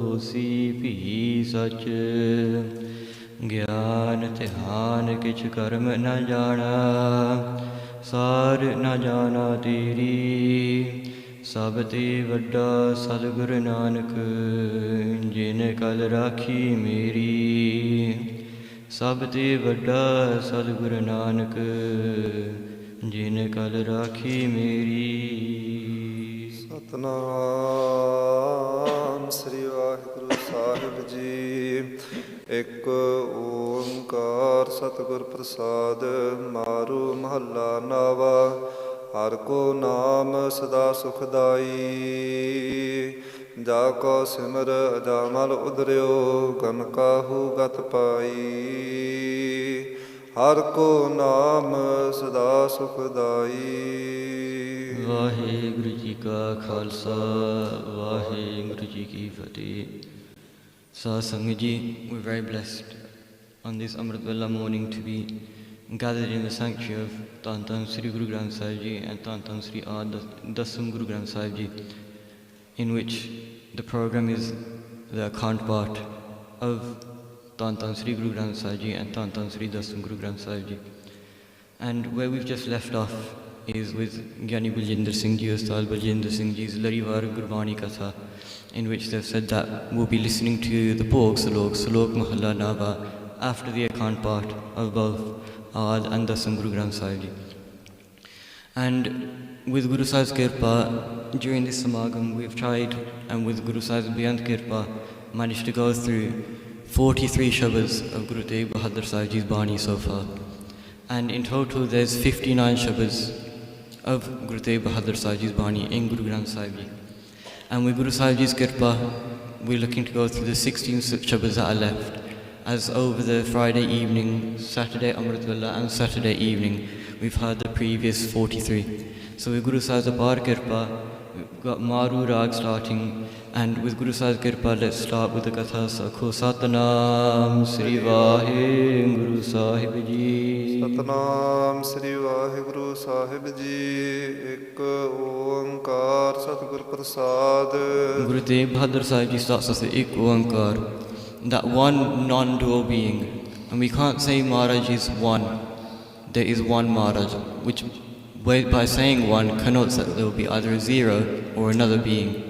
होसी भी सच ज्ञान ध्यान किछ कर्म न जाना सार न जाना तेरी सब ते वड्डा सतगुर नानक जिन कल राखी मेरी सब ते वड्डा सतगुर नानक जिन कल राखी मेरी। सतनाम श्री वाहिगुरु साहिब जी। एक ओंकार सतगुर प्रसाद मारू महला नावा। हर को नाम सदा सुखदाई जाको सिमर अजामल उदरियो गम काहू गत पाई। हर को नाम सदा सुखदाई। वाहिगुरु जी का खालसा वाहिगुरु जी की फतेह। Singh ji, we're very blessed on this Amrit Vela morning to be gathered in the sanctuary of Tan Tan Sri Guru Granth Sahib Ji and Tan Tan Sri Dasam Guru Granth Sahib Ji, in which the program is the account part of Tan Tan Sri Guru Granth Sahib Ji and Tan Tan Sri Dasam Guru Granth Sahib Ji. And where we've just left off is with Gyani Baljinder Singh Ji, Ustad Baljinder Singh Ji's Larivar Gurbani Katha, in which they've said that we'll be listening to the Bhog Salok Mahalla Nava after the account part of both Aad and Dasam Guru Granth Sahib Ji. And with Guru Sahib's Kirpa, during this Samagam we've tried, and with Guru Sahib's Beyond Kirpa, managed to go through 43 Shabads of Guru Tegh Bahadur Sahib Ji's Baani so far. And in total there's 59 Shabads of Guru Tegh Bahadur Sahib Ji's Baani in Guru Granth Sahib Ji. And with Guru Sahib Ji's Kirpa, we're looking to go through the 16 Shabads that are left, as over the Friday evening, Saturday Amrit Vela and Saturday evening, we've heard the previous 43. So with Guru Sahib's Apar Kirpa, we've got Maru Rag starting, and with Guru Sahib's Kirpa, let's start with the Katha. Sakho Satnam Sri Vaheguru Sahib Ji. Satnam Sri Vaheguru Sahib Ji. Ek onkar Satgur Prasad. Guru Tegh Bahadur Sahib Ji starts us with Ek Onkar, that one non-dual being. And we can't say Maharaj is one. There is one Maharaj, which by saying one connotes that there will be either a zero or another being.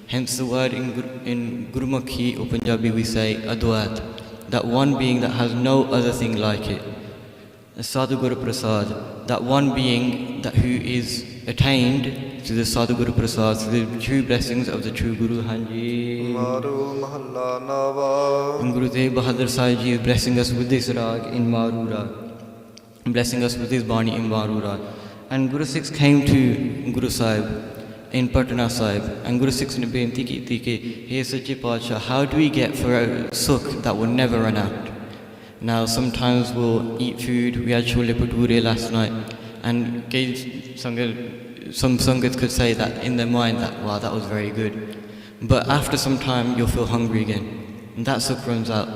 Hence the word in Gurmukhi or Punjabi we say Adwait, that one being that has no other thing like it. Sadhu Guru Prasad, that one being who is attained to the Sadhu Guru Prasad, through the true blessings of the true Guru Hanji. Maru Mahalla Nava. And Guru Tegh Bahadur Sahib Ji is blessing us with this rag in Maru Rag, blessing us with this Baani in Maru Rag. And Guru Six came to Guru Sahib in Patna Sahib, and Guru Six ne benti ki ke, "Hey Sache Pacha, how do we get for a sukh that will never run out?" Now sometimes we'll eat food. We had chole bhature last night, and some Sangat could say that in their mind that, wow, that was very good. But after some time you'll feel hungry again, and that sukh runs out.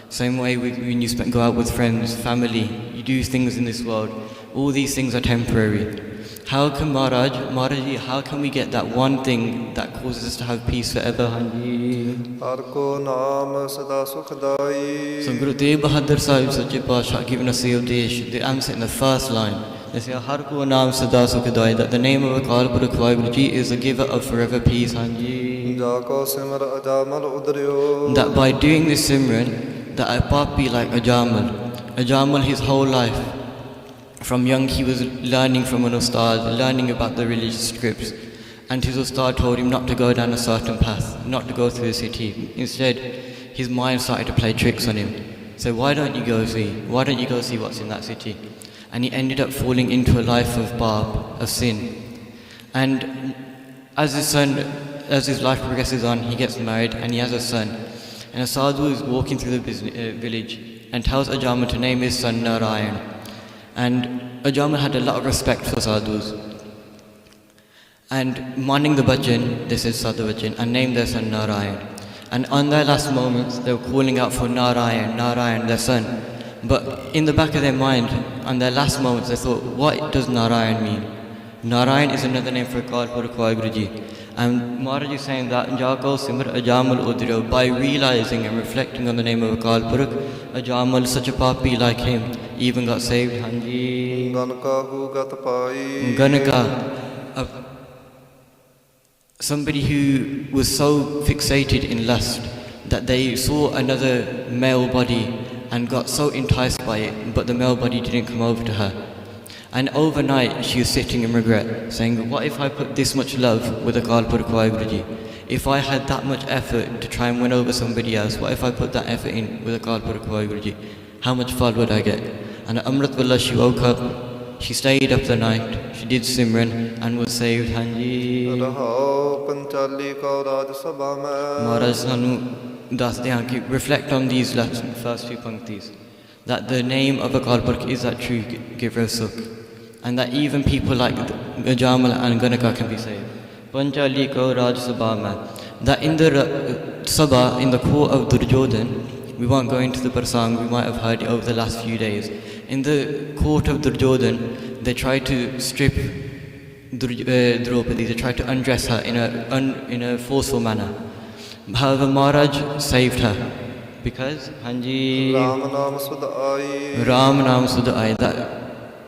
Same way when you go out with friends, family, you do things in this world, all these things are temporary. How can Maharaj, how can we get that one thing that causes us to have peace forever, Hanji? Har ko naam sada sukhdai. So Guru Tegh Bahadur Sahib Sache Paatshah given us the Udesh, the answer in the first line. They say, Har ko naam sada sukhdai, that the name of Akal Purukh Vaheguru Ji is the giver of forever peace, Hanji. Jako simar ajamal udriyo. That by doing this Simran, that a pap be like Ajamal. Ajamal his whole life. From young he was learning from an ustad, learning about the religious scripts. And his ustad told him not to go down a certain path, not to go through the city. Instead, his mind started to play tricks on him. So why don't you go see? Why don't you go see what's in that city? And he ended up falling into a life of of sin. And as his life progresses on, he gets married and he has a son. And a sadhu is walking through the village and tells Ajamal to name his son Narayan. And Ajamal had a lot of respect for sadhus. And morning the bhajan, they said Sadhu Bhajan, and named their son Narayan. And on their last moments, they were calling out for Narayan, Narayan, their son. But in the back of their mind, on their last moments, they thought, what does Narayan mean? Narayan is another name for Akal Purakh Waheguru Ji. And Maharaj is saying that Jako Simr Ajamal Udrio, by realizing and reflecting on the name of Akal Purakh, Ajamal, such a papi like him, even got saved. Hanji. Ganaka, somebody who was so fixated in lust that they saw another male body and got so enticed by it, but the male body didn't come over to her. And overnight she was sitting in regret, saying, what if I put this much love with Akal Purakh Waheguru Ji? If I had that much effort to try and win over somebody else, what if I put that effort in with Akal Purakh Waheguru Ji? How much fun would I get? And at Amrit Vala she woke up, she stayed up the night, she did Simran and was saved. Hanji. Maharaj Sanu dasde hain ki reflect on these first two panktis, that the name of Akal Purakh is that true giver of sukh, and that even people like Jamal and Ganaka can be saved. Panchali ko Raj Sabha mein, that in the Sabha, in the court of Duryodhan, we won't go into the Prasang, we might have heard it over the last few days. In the court of Duryodhan, they try to strip Draupadi, they try to undress her in a forceful manner. However, Maharaj saved her. Because Hanji Ram Naam Sudha Ai, that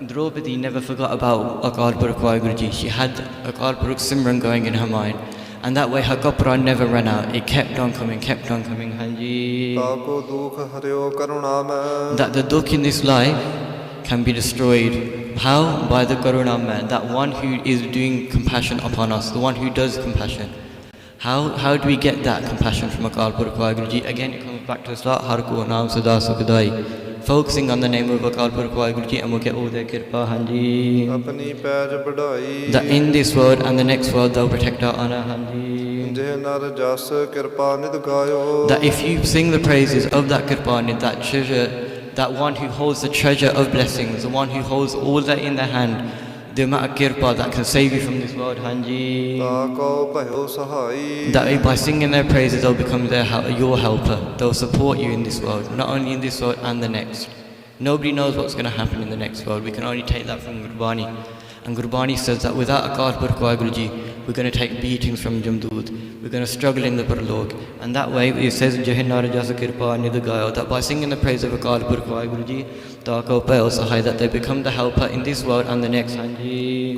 Draupadi never forgot about Akal Purakh Waheguru Ji. She had Akal Purakh Simran going in her mind, and that way her kapra never ran out. It kept on coming, Hanji. That the dukh in this life can be destroyed. How? By the Karuna man, that one who is doing compassion upon us, the one who does compassion. How do we get that compassion from Akal Purakh Waheguru Ji? Again, it comes back to the start, Har Ko Naam Sada Sukhdai. Focusing on the name of Akal Purakh Waheguru Ji, and we'll get all their kirpa. Hanji. That in this world and the next world they'll protect our honor. Hanji. That if you sing the praises of that kirpanid, that treasure, that one who holds the treasure of blessings, the one who holds all that in their hand, the amount of kirpa that can save you from this world, Hanji. That by singing their praises, they'll become your helper. They'll support you in this world, not only in this world and the next. Nobody knows what's going to happen in the next world. We can only take that from Gurbani. And Gurbani says that without Akal Purakh Waheguru Ji, we're going to take beatings from Jamdood. We're going to struggle in the Parlok. And that way, it says, that by singing the praise of Akal Purakh Waheguru Ji, that they become the helper in this world and the next. Hanji.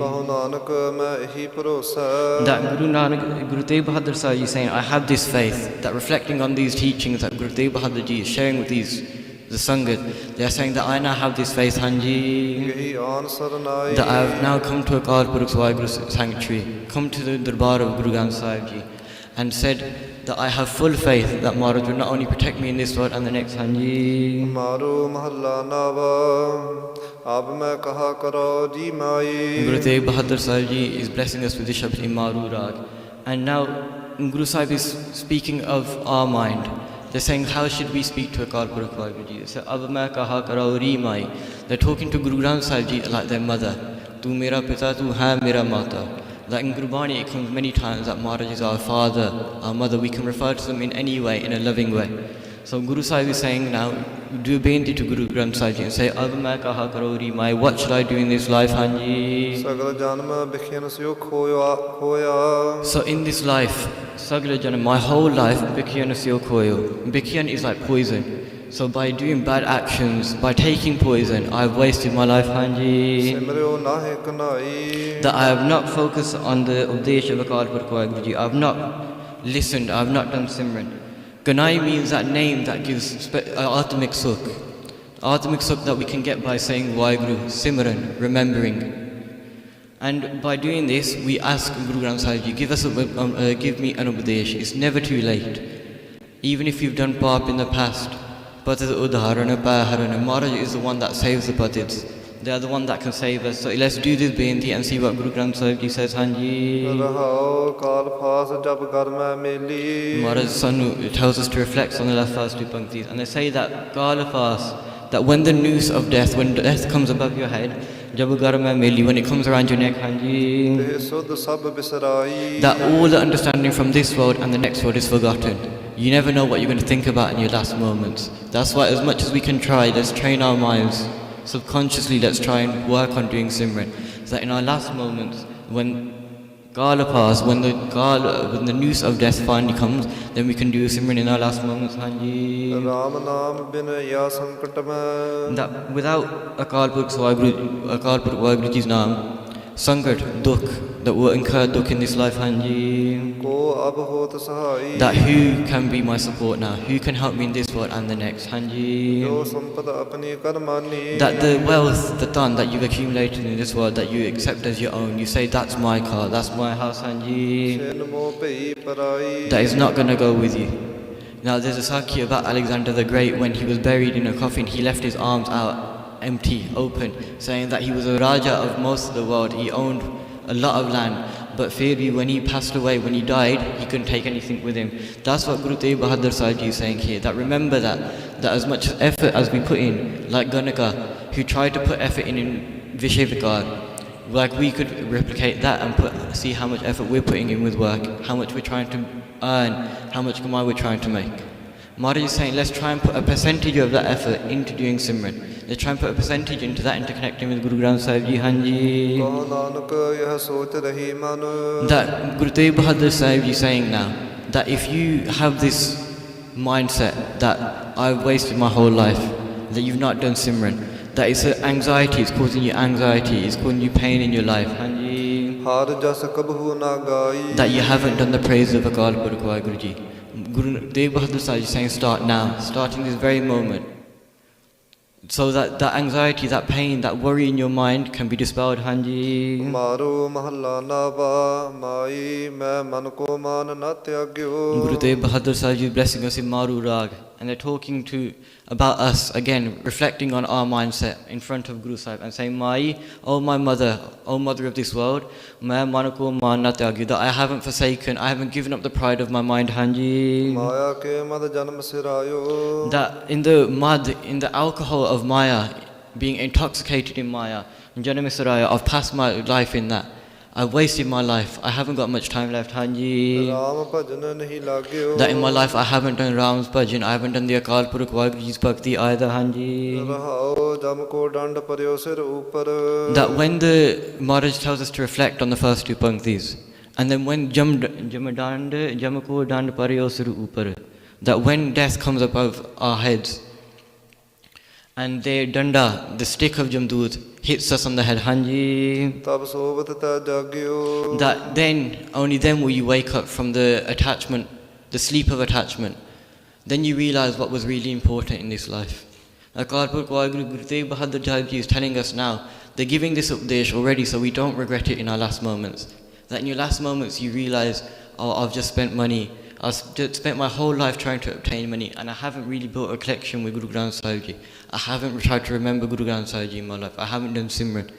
That Guru Tegh Bahadur Sahib is saying, I have this faith, that reflecting on these teachings that Guru Tegh Bahadur Ji is sharing with the Sangat, they are saying that I now have this faith, Hanji, that I have now come to Akal Purakh Waheguru's sanctuary, come to the Darbar of Guru Granth Sahib Ji, and said that I have full faith that Maharaj will not only protect me in this world and the next. Hanji. Guru Tegh Bahadur Sahib Ji is blessing us with the Shabd Maru Rag. And now Guru Sahib is speaking of our mind. They're saying, how should we speak to Akal Purakh Waheguru Ji? They say, Ab main kaha karo ri mai. They're talking to Guru Granth Sahib Ji like their mother. Tu mera pita, tu hai mera mata. Like in Gurbani, it comes many times that Maharaj is our father, our mother. We can refer to them in any way, in a loving way. So Guru Sahib is saying now, do beinti to Guru Granth Sahib Ji and say, Ab main kaha karo ri mai. What should I do in this life, Hanji? So in this life, Sagla Janam, my whole life, Bikyan Asyo Koyo. Bikyan is like poison. So by doing bad actions, by taking poison, I have wasted my life, Hanji. That I have not focused on the Udesh of Akal Purakh Waheguru Ji. I have not listened, I have not done Simran. Ganai means that name that gives Atmic Sukh. Atmic Sukh that we can get by saying Waheguru, Simran, remembering. And by doing this, we ask Guru Granth Sahib Ji, give me an Upadesh. It's never too late. Even if you've done Pap in the past, Patid Udharana, Paharana, Maharaj is the one that saves the Patids. They are the one that can save us. So let's do this Beinti and see what Guru Granth Sahib Ji says, Hanji. Maharaj Sanu tells us to reflect on the last first two panktis. And they say that Kalafas, that when the noose of death, when death comes above your head, when it comes around your neck, Hanji, that all the understanding from this world and the next world is forgotten. You never know what you're going to think about in your last moments. That's why as much as we can try, let's train our minds. Subconsciously, let's try and work on doing Simran. that in our last moments, when Kala pass, when the news of death finally comes, then we can do Simran in our last moments, Hanji. RAM naam bin ya sankat mein. That without Akal Purkh Vaheguruji's name, Sankat, Dukh, that will incur Dukh in this life, Hanji. Ko ab hot sahai. That who can be my support now? Who can help me in this world and the next, Hanji? Jo sampad apni karmani. That the wealth, the dhan that you've accumulated in this world, that you accept as your own, you say that's my car, that's my house, Hanji. Sin mo pei parai. That is not going to go with you. Now there's a Sakya about Alexander the Great. When he was buried in a coffin, he left his arms out, empty, open, saying that he was a Raja of most of the world. He owned a lot of land, but Fairy, when he passed away, when he died, he couldn't take anything with him. That's what Guru Tegh Bahadur Sahib is saying here, that remember that as much effort as we put in, like Ganaka, who tried to put effort in Vishay Vikar, like we could replicate that and see how much effort we're putting in with work, how much we're trying to earn, how much kamai we're trying to make. Maharaj is saying, let's try and put a percentage of that effort into doing Simran. Let's try and put a percentage into that, into connecting with Guru Granth Sahib Ji, Hanji. Kaho Nanak yah soch rahi man. That Guru Tegh Bahadur Sahib Ji is saying now, that if you have this mindset that I've wasted my whole life, that you've not done Simran, that it's anxiety, it's causing you anxiety, it's causing you pain in your life, Hanji. Har jas kabhu na gai. That you haven't done the praise of Akal Purkh Vaheguruji. Guru Tegh Bahadur Sahib is saying start now, starting this very moment. So that anxiety, that pain, that worry in your mind can be dispelled, Hanji. Maro mahalla nava mai main man ko man na tyagyo. Guru Tegh Bahadur Sahib is blessing us in Maru Rag, and they're talking about us again, reflecting on our mindset in front of Guru Sahib and saying, Mai, oh my mother, oh mother of this world, main man ko man na tyagyo, that I haven't forsaken, I haven't given up the pride of my mind, Hanji. Maya ke mad janam sirayo. That in the mud, in the alcohol of Maya, being intoxicated in Maya, in Janam Saraya, I've passed my life in that. I've wasted my life. I haven't got much time left, Hanji. Ram bhajan nahi lagyo. That in my life I haven't done Ram's bhajan, I haven't done the Akal Purkh Vaheguruji's bhakti either, Hanji. Rahao jam ko dand paryo sir upar. That when the Maharaj tells us to reflect on the first two panktis, and then when jam ko dand paryo sir upar, that when death comes above our heads, and their danda, the stick of Jamdood, hits us on the head, Hanji. Tab sobat ta jagyo. That then, only then will you wake up from the attachment, the sleep of attachment. Then you realize what was really important in this life. Akal Purkh Vaheguru Guru Tegh Bahadur Sahib Ji is telling us now, they're giving this updesh already so we don't regret it in our last moments. That in your last moments you realize, oh, I've just spent money, I've just spent my whole life trying to obtain money, and I haven't really built a connection with Guru Granth Sahib Ji. I haven't tried to remember Guru Granth Sahib Ji in my life. I haven't done Simran.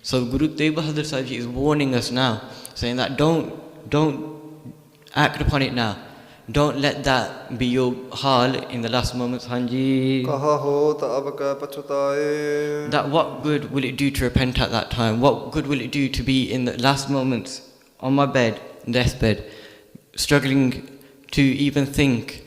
So Guru Tegh Bahadur Sahib Ji is warning us now, saying that don't act upon it now. Don't let that be your hal in the last moments, Hanji. Kaha hot ab ka pachutaye. That what good will it do to repent at that time? What good will it do to be in the last moments on my bed, deathbed, struggling to even think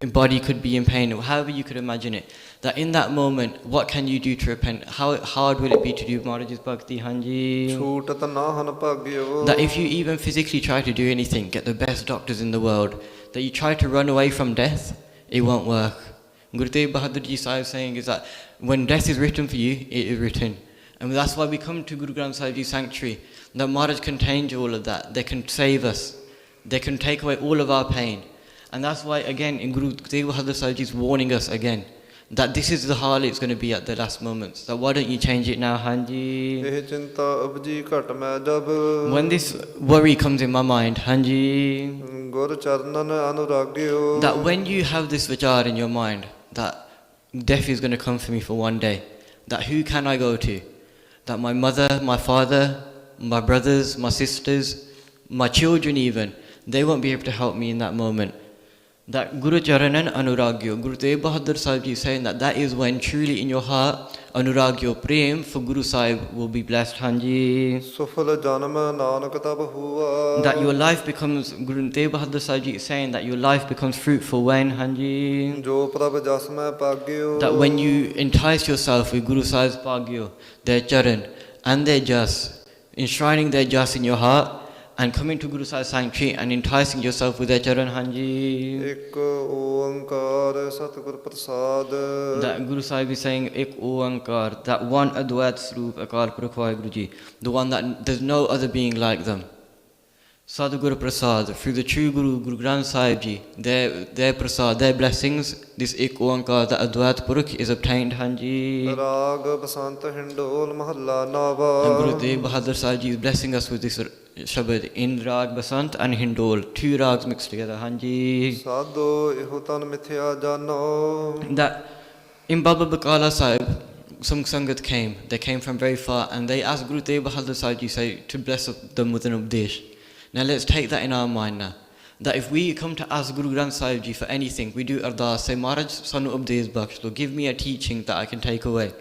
a body could be in pain, or however you could imagine it. That in that moment, what can you do to repent? How hard will it be to do Maharaj's bhakti, Hanji? Chhootat na han bhagyo. That if you even physically try to do anything, get the best doctors in the world, that you try to run away from death, it won't work. Guru Tegh Bahadur Ji Sahib saying is that when death is written for you, it is written. And that's why we come to Guru Granth Sahib Ji's sanctuary. That Maharaj can change all of that. They can save us. They can take away all of our pain. And that's why, again, in Guru Tegh Bahadur Sahib Ji is warning us again, that this is the hal it's going to be at the last moments. That why don't you change it now, Hanji? Eh chinta upji ghat mein jab. When this worry comes in my mind, Hanji, Gur charnan anuragyo. that when you have this vichar in your mind, that death is going to come for me for one day, that who can I go to? That my mother, my father, my brothers, my sisters, my children even, they won't be able to help me in that moment. That Guru Charanan Anuragyo, Guru Tegh Bahadur Sahib Ji is saying that is when truly in your heart, Anuragyo, Prem for Guru Sahib will be blessed, Hanji. Sufal janam nanak tab hua. That your life becomes, Guru Tegh Bahadur Sahib Ji is saying that your life becomes fruitful when, Hanji? Jo prabh jas mein pagyo. That when you entice yourself with Guru Sahib's Pagyo, their Charan and their Jas, enshrining their jas in your heart, and coming to Guru Sahib's sanctuary and enticing yourself with their charan Hanji. ਇੱਕ ਓੰਕਾਰ ਸਤਿਗੁਰ ਪ੍ਰਸਾਦ That Guru Sahib is saying, Ek Oankar, that one Advait Sroop Akal Purkh Guruji, the one that there's no other being like them. Sadhguru Prasad, through the true Guru, Guru Granth Sahib Ji, their Prasad, their blessings, this Ek Oankar, the Advait Purkh is obtained Hanji. ਰਾਗ ਬਸੰਤ ਹਿੰਡੋਲ ਮਹੱਲਾ ਨਾਵਾ And Guru Tegh Bahadur Sahib Ji is blessing us with this Shabad in Rag Basant and Hindol, two rags mixed together Hanji. ਸਾਧੋ ਇਹੋ ਤਨ ਮਿਥਿਆ ਜਾਨੋ That in Baba Bakala Sahib, some Sangat came, they came from very far, and they asked Guru Tegh Bahadur Sahib Ji say, to bless them with an Updesh. Now let's take that in our mind now. That if we come to ask Guru Granth Sahib Ji for anything, we do ardas, say, Maharaj, Sanu Updesh Baksh, Lord, give me a teaching that I can take away.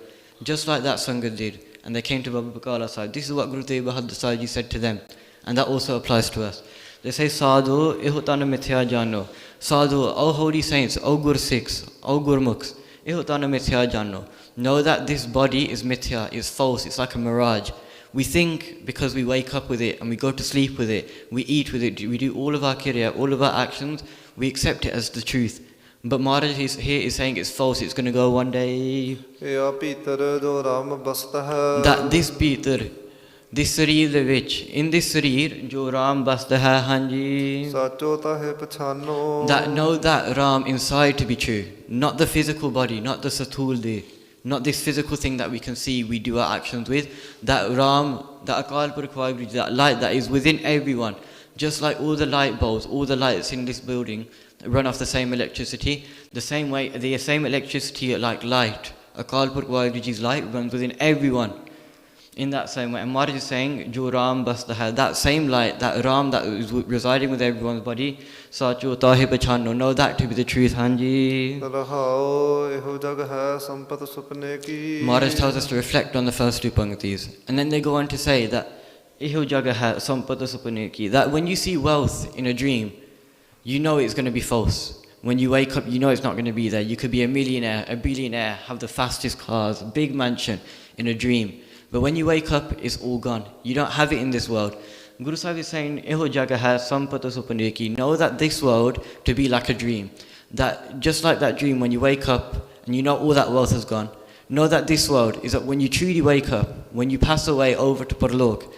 Just like that Sangat did. And they came to Baba Bakala Sahib. This is what Guru Tegh Bahadur Sahib Ji said to them. And that also applies to us. They say, Sadhu, ihutana mithya jano. Sadhu, O holy saints, O Gur Sikhs, O Gurmukhs, ihutana mithya jano. Know that this body is mithya, it's false, it's like a mirage. We think because we wake up with it and we go to sleep with it, we eat with it, we do all of our kirya, all of our actions, we accept it as the truth. But Maharaj here is saying it's false, it's going to go one day. ਇਹ ਭੀਤਰ ਜੋ ਰਾਮ ਬਸਤ ਹੈ That this Peter, this Sarir the which, in this Sarir, Jo Ram Basta hai Hanji. ਸਾਚੋ ਤਾਹੇ ਪਛਾਨੋ That know that Ram inside to be true, not the physical body, not the Satulde, not this physical thing that we can see, we do our actions with. That Ram, that Akal Purkh Vaheguru, that light that is within everyone, just like all the light bulbs, all the lights in this building run off the same electricity. The same way, the same electricity like light, Akal Purkh Vaheguru's light runs within everyone. In that same way, and Maharaj is saying, Jo Ram Basta hai, that same light, that Ram that is residing with everyone's body, Sacho Tahe Pachano, know that to be the truth, Hanji. ਰਹਾਓ ਇਹੋ ਜਗ ਹੈ ਸੰਪਤ ਸੁਪਨੇ ਕੀ Maharaj tells us to reflect on the first two panktis. And then they go on to say that, Iho Jaga hai Sampata Supaneki, that when you see wealth in a dream, you know it's going to be false. When you wake up, you know it's not going to be there. You could be a millionaire, a billionaire, have the fastest cars, a big mansion in a dream. But when you wake up, it's all gone. You don't have it in this world. Guru Sahib is saying, Eho jaga hai sampata supaneki. Know that this world to be like a dream. That just like that dream, when you wake up and you know all that wealth has gone, know that this world is that when you truly wake up, when you pass away over to Parlok,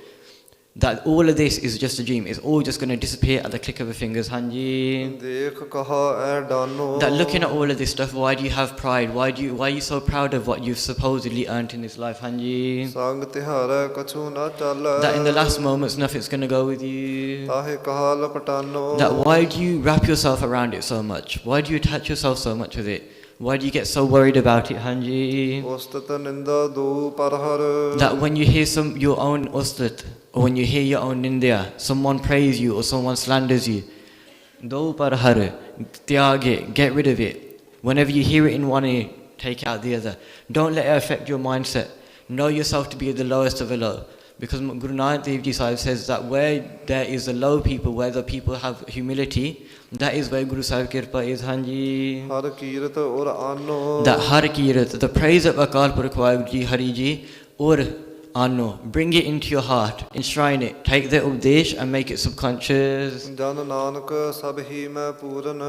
that all of this is just a dream. It's all just going to disappear at the click of a fingers, Hanji. ਦੇਖ ਕਹਾ ਐ ਡਾਨੋ That looking at all of this stuff, why do you have pride? Why are you so proud of what you've supposedly earned in this life, Hanji? ਸੰਗ ਤਿਹਾਰੈ ਕਛੂ ਨਾ ਚੱਲੈ That in the last moments, nothing's going to go with you. ਤਾਹੇ ਕਹਾ ਲਪਟਾਨੋ That why do you wrap yourself around it so much? Why do you attach yourself so much with it? Why do you get so worried about it, Hanji? ਉਸਤਤ ਨਿੰਦਾ ਦੂ ਪਰਹਰ That when you hear your own ustat, or when you hear your own nindya, someone praise you or someone slanders you, do parhar, tyag it, get rid of it. Whenever you hear it in one ear, take out the other. Don't let it affect your mindset. Know yourself to be the lowest of the low. Because Guru Nanak Dev Ji Sahib says that where there is the low people, where the people have humility, that is where Guru Sahib Kirpa is, Hanji. ਹਰ ਕੀਰਤ ਔਰ ਆਨੋ That Har Kirat, the praise of Akal Purkh Vaheguru Ji, Hari Ji, or Anno, bring it into your heart, enshrine it, take the Updesh and make it subconscious. ਜਨ ਨਾਨਕ ਸਭ ਹੀ ਮੈਂ ਪੂਰਨ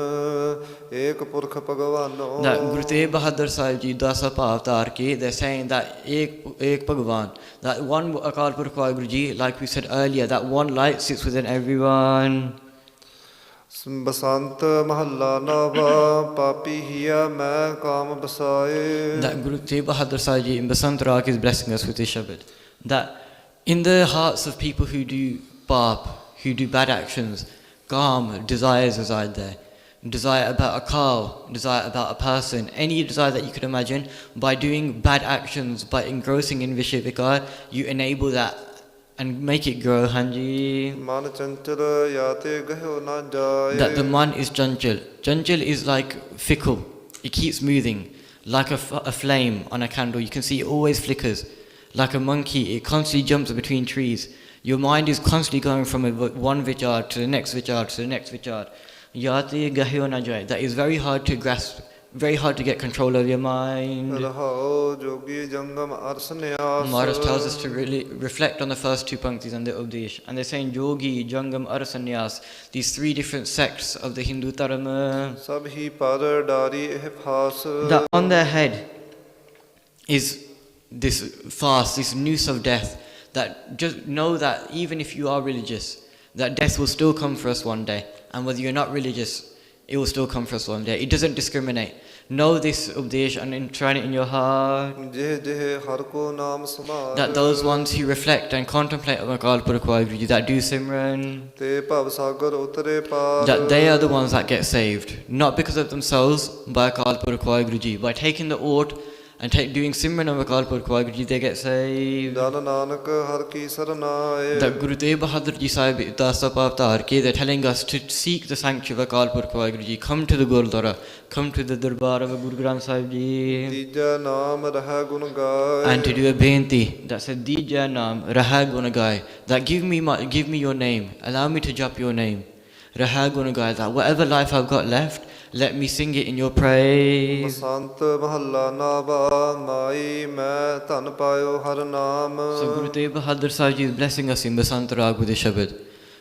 ਏਕ ਪੁਰਖ ਭਗਵਾਨੋ That Guru Tegh Bahadur Sahib Ji, Dasa Avatar Ki, they're saying that Ek Bhagwan, that one Akal Purkh Vaheguru Ji, like we said earlier, that one light sits within everyone. ਬਸੰਤ ਮਹੱਲਾ ਨਵਾ ਪਾਪੀ ਹੀਆ ਮੈਂ ਕਾਮ ਬਸਾਏ That Guru Tegh Bahadur Sahib Ji in Basant Rag is blessing us with this Shabad. That in the hearts of people who do paap, who do bad actions, kaam, desires reside there. Desire about a cow, desire about a person, any desire that you could imagine. By doing bad actions, by engrossing in Vishyavikar, you enable that and make it grow, Hanji. ਮਨ ਚੰਚਲ ਯਾਤੇ ਗਹਿਓ ਨਾ ਜਾਏ That the man is janjal. Janjal is like fickle. It keeps moving. Like a flame on a candle. You can see it always flickers. Like a monkey, it constantly jumps between trees. Your mind is constantly going from one vichar to the next vichar to the next vichar. Yate gahyo na jai. That is very hard to grasp very hard to get control of your mind. ਰਹਾਉ ਜੋਗੀ ਜੰਗਮ ਅਰਸ ਨਿਆਸ Maharaj tells us to really reflect on the first two punktis and the Upadesh. And they're saying Yogi, Jangam, Arasanyas, these three different sects of the Hindu Dharma. ਸਭ ਹੀ ਪਰ dairy ਇਹ ਫਾਸ That on their head is this fast, this noose of death. That just know that even if you are religious, that death will still come for us one day. And whether you're not religious, it will still come for us one day. It doesn't discriminate. Know this Upadesh and enshrine it in your heart. That those ones who reflect and contemplate on Akal Purkh Waheguru Ji, that do Simran, that they are the ones that get saved. Not because of themselves, by Akal Purkh Waheguru Ji. By taking the oath and doing Simran of Akal Purkh Waheguru Ji, they get saved. That Guru Tegh Bahadur Ji Sahib they're telling us to seek the sanctuary of Akal Purkh Waheguru Ji. Come to the Gurdwara, come to the Darbar of Guru Granth Sahib Ji, and to do a benti that said Dija Naam Raha Gunagai, that give me your name, allow me to jap your name, Raha Gunagai, that whatever life I've got left, let me sing it in your praise. So Guru Tegh Bahadur Sahib Ji is blessing us in Basant Rag with the Shabad.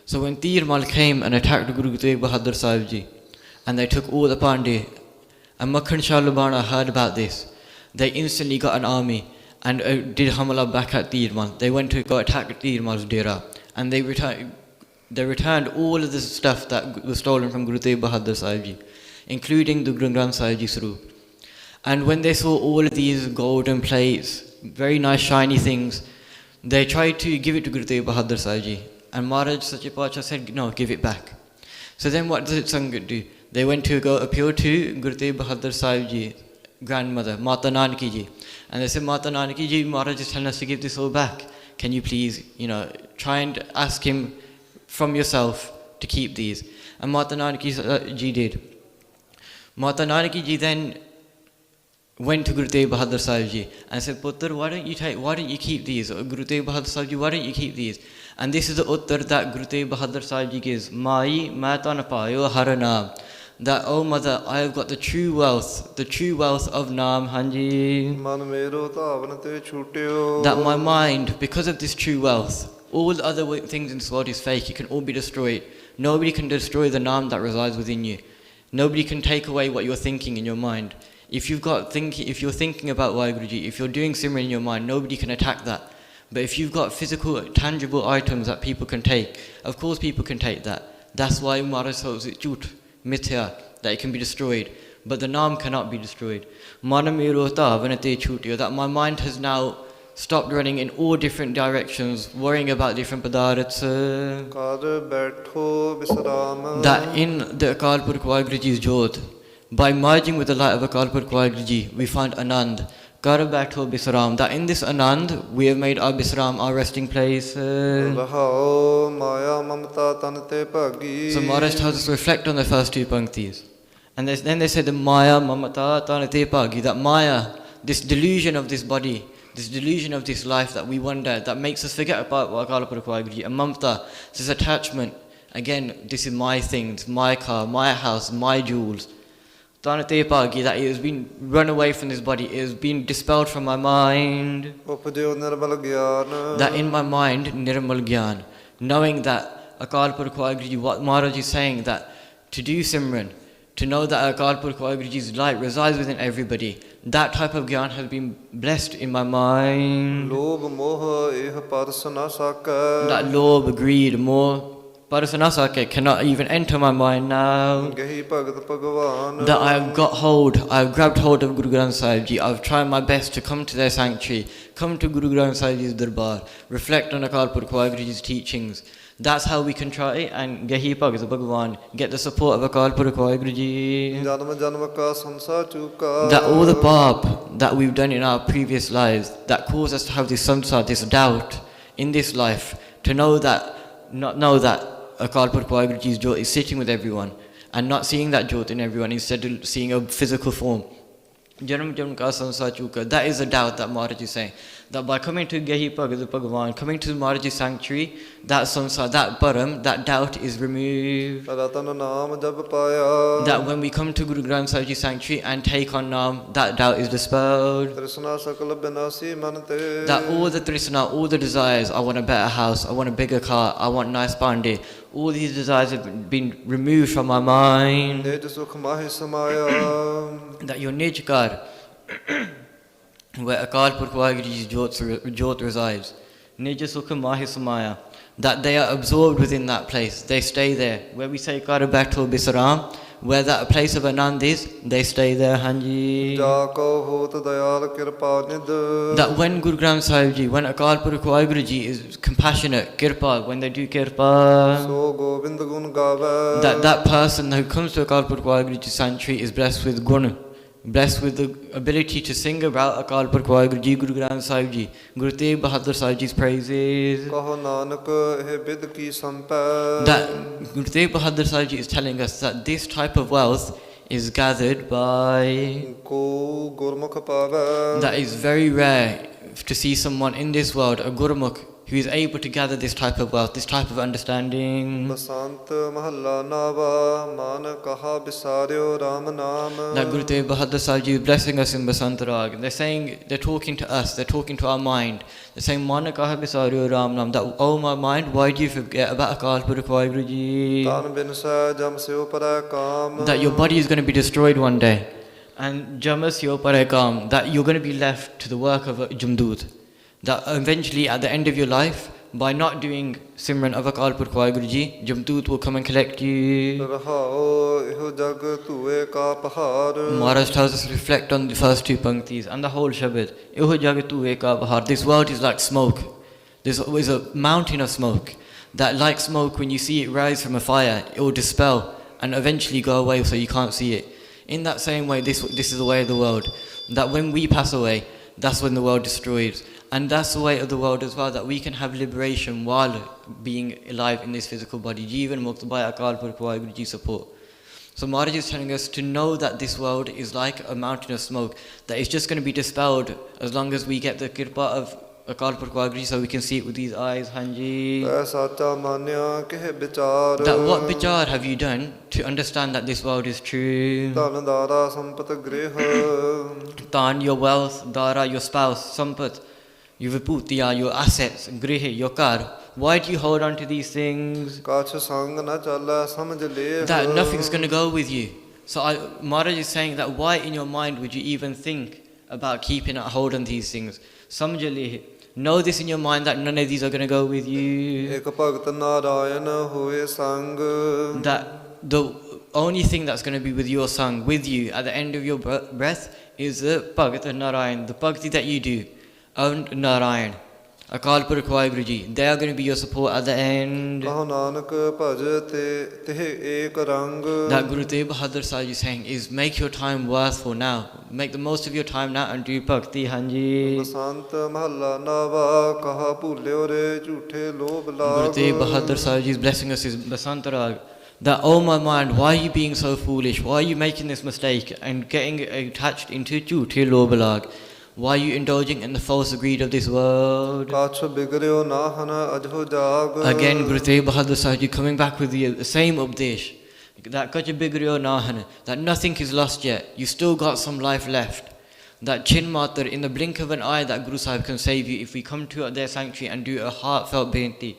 So when Tirmal came and attacked Guru Tegh Bahadur Sahib Ji, and they took all the Pandey, and Makhan Shah Lubana heard about this, they instantly got an army and did Hamala back at Tirmal. They went to go attack Tirmal's Dera, and they returned all of the stuff that was stolen from Guru Tegh Bahadur Sahib Ji, including the Guru Granth Sahib Ji Saroop. And when they saw all of these golden plates, very nice shiny things, they tried to give it to Guru Tegh Bahadur Sahib Ji. And Maharaj Sache Pacha said, no, give it back. So then what did Sangat do? They went to go appeal to Guru Tegh Bahadur Sahib Ji, grandmother, Mata Nanaki Ji. And they said, Mata Nanaki Ji, Maharaj is telling us to give this all back. Can you please, try and ask him from yourself to keep these? And Mata Nanaki Ji did. Mata Nanaki Ji then went to Guru Tegh Bahadur Sahib Ji and said, Putter, why don't you keep these? Or Guru Tegh Bahadur Sahib Ji, why don't you keep these? And this is the uttar that Guru Tegh Bahadur Sahib Ji gives. Mai mata napayo haranam. That, oh mother, I have got the true wealth of Naam Hanji. That my mind, because of this true wealth, all the other things in this world is fake, it can all be destroyed. Nobody can destroy the Naam that resides within you. Nobody can take away what you're thinking in your mind. If you're thinking about Waheguru, if you're doing Simran in your mind, nobody can attack that. But if you've got physical, tangible items that people can take, of course people can take that. That's why Maharaj tells it jut, mithya, that it can be destroyed. But the Naam cannot be destroyed. That my mind has now stopped running in all different directions, worrying about different padarats. That in the Akal Purkh Waheguru Ji's Jodh, by merging with the light of Akal Purkh Waheguru Ji, we find Anand. Kar baitho bisram. That in this Anand, we have made our bisram, our resting place. So Maharaj tells us to reflect on the first two panktis. And then they said the Maya Mamata Tanate Pagi, that Maya, this delusion of this body, this delusion of this life that we wonder, that makes us forget about Akal Purkh Waheguru Ji. And Mamta, this attachment, again, this is my things, my car, my house, my jewels. Tanate Pagi, that it has been run away from this body, it has been dispelled from my mind. That in my mind, Nirmal Gyan, knowing that Akal Purkh Waheguru Ji, what Maharaj is saying, that to do Simran, to know that Akal Purkh Waheguru Ji's light resides within everybody, that type of Gyan has been blessed in my mind. That lobh, greed, more Parasanasake cannot even enter my mind now. That I have grabbed hold of Guru Granth Sahib Ji. I've tried my best to come to their sanctuary, come to Guru Granth Sahib Ji's Darbar, reflect on Akal Purkh Waheguru Ji's teachings. That's how we can try and get the support of Akal Purkh Waheguru Ji. That all the paap that we've done in our previous lives, that cause us to have this samsar, this doubt in this life, to know that Akal Purkh Waheguru Ji's Jyot is sitting with everyone and not seeing that Jyot in everyone, instead of seeing a physical form. Janam Janam ka samsar chuka. That is the doubt that Maharaj is saying. That by coming to Gehi Bhagavad Bhagavan, coming to Maharaj's sanctuary, that samsar, that param, that doubt is removed. ਰਤਨ ਨਾਮ ਜਪ ਪਾਇਆ That when we come to Guru Granth Sahib Ji's sanctuary and take on Naam, that doubt is dispelled. ਤ੍ਰਿਸ਼ਨਾ ਸਕਲ ਬਿਨਾਸੀ ਮਨ ਤੇ That all the trisna, all the desires, I want a better house, I want a bigger car, I want nice bandi, all these desires have been removed from my mind. ਨਿਜ ਸੁਖ ਮਾਹਿ ਸਮਾਇਆ That your Nijkar, where Akal Purkh Vaheguru's Jyot resides, Nija Sukha Mahi Samaya, that they are absorbed within that place, they stay there. Where we say Kar Bhaito Bisaram, where that place of Anand is, they stay there, Hanji. ਜਾ ਕੋ ਹੋਤ ਦਇਆਲ ਕਿਰਪਾ ਨਿਧ That when Guru Granth Sahib Ji, when Akal Purkh Vaheguruji is compassionate, kirpa, when they do kirpa, ਸੋ ਗੋਬਿੰਦ ਗੁਣ ਗਾਵੇ that person who comes to Akal Purkh Vaheguruji's sanctuary is blessed with gun, blessed with the ability to sing about Akal Purkh Vaheguruji, Guru Granth Sahib Ji, Guru Tegh Bahadur Sahib Ji's praises. ਕਹੋ ਨਾਨਕ ਇਹ ਬਿਦ ਕੀ ਸੰਪੈ That Guru Tegh Bahadur Sahib Ji is telling us that this type of wealth is gathered by, ਕੋ ਗੁਰਮੁਖ ਪਾਵੈ that is very rare to see someone in this world, a Gurmukh, who is able to gather this type of wealth, this type of understanding. ਬਸੰਤ ਮਹੱਲਾ ਨਾਵਾ ਮਨ ਕਹਾ ਬਿਸਾਰਿਓ RAM ਨਾਮ That Guru Tegh Bahadur Sahib Ji is blessing us in Basant Rag. They're saying, they're talking to us, they're talking to our mind. They're saying, Mana kaha bisaryo Ram Nam. That, oh my mind, why do you forget about Akal Purkh Vaheguruji? ਤਨ ਬਿਨ ਸਹਿ ਜਮ ਸਿਉ ਪਰੈ ਕਾਮ That your body is going to be destroyed one day. And Jamas yo parekam, that you're going to be left to the work of a Jamdud. That eventually at the end of your life, by not doing Simran of Akal Purkh Vaheguruji, Jamdud will come and collect you. ਰਹਾਉ ਇਹੋ ਜਗ ਧੂਏ ਕਾ ਪਹਾੜ Maharaj tells us to reflect on the first two panktis and the whole Shabad. Iho jagatu eka bahar. This world is like smoke. This is a mountain of smoke. That like smoke, when you see it rise from a fire, it will dispel and eventually go away so you can't see it. In that same way, this is the way of the world. That when we pass away, that's when the world destroys. And that's the way of the world as well, that we can have liberation while being alive in this physical body. Jeevan Mukt by Akal Purkh Vaheguruji's support. So Maharaj is telling us to know that this world is like a mountain of smoke, that it's just going to be dispelled as long as we get the kirpa of Akal Purkh Vaheguruji so we can see it with these eyes, Hanji. ਤੈ ਸਾਚਾ ਮਾਨਿਆ ਕਿਹ ਵਿਚਾਰ That what vichar have you done to understand that this world is true? ਧਨ ਦਾਰਾ ਸੰਪਤ ਗ੍ਰਹਿ Tan, your wealth, Dara, your spouse, Sampat, your Viputiya, your assets, Grihi, your kar. Why do you hold on to these things? ਕਾਛ ਸੰਗ ਨ ਚੱਲੈ ਸਮਝ Leh That nothing's going to go with you. So Maharaj is saying that why in your mind would you even think about keeping a hold on these things? Samjali, know this in your mind that none of these are going to go with you. ਇਕ ਭਗਤ ਨਾਰਾਇਣ ਹੋਏ ਸੰਗ That the only thing that's going to be with your song, with you at the end of your breath is the Bhagat Narayan, the bhakti that you do. Own Narayan, Akal Purkh Vaheguruji, they are going to be your support at the end. ਕਹੋ ਨਾਨਕ ਭਜ ਤੇ ਤਿਹ ਏਕ ਰੰਗ That Guru Tegh Bahadur Sahib is saying is make your time worthful now. Make the most of your time now and do bhakti, Hanji. ਬਸੰਤ ਮਹੱਲਾ ਨਾਵਾ ਕਹਾ ਭੂਲਿਓ ਰੇ ਝੂਠੇ ਲੋਭ Guru ਲਾਗ Tegh Bahadur Sahib is blessing us is Basantarag. That, oh my mind, why are you being so foolish? Why are you making this mistake and getting attached into Jhute Lobalag? Why are you indulging in the false greed of this world? ਕਾਛ ਬਿਗੜਿਓ ਨਾਹਨ ਅਜੋ ਜਾਗ Again, Guru Tegh Bahadur Sahib Ji coming back with the same updesh. That Kacha Bigriyo Nahan, that nothing is lost yet. You still got some life left. That Chin Matar, in the blink of an eye, that Guru Sahib can save you if we come to their sanctuary and do a heartfelt beinti.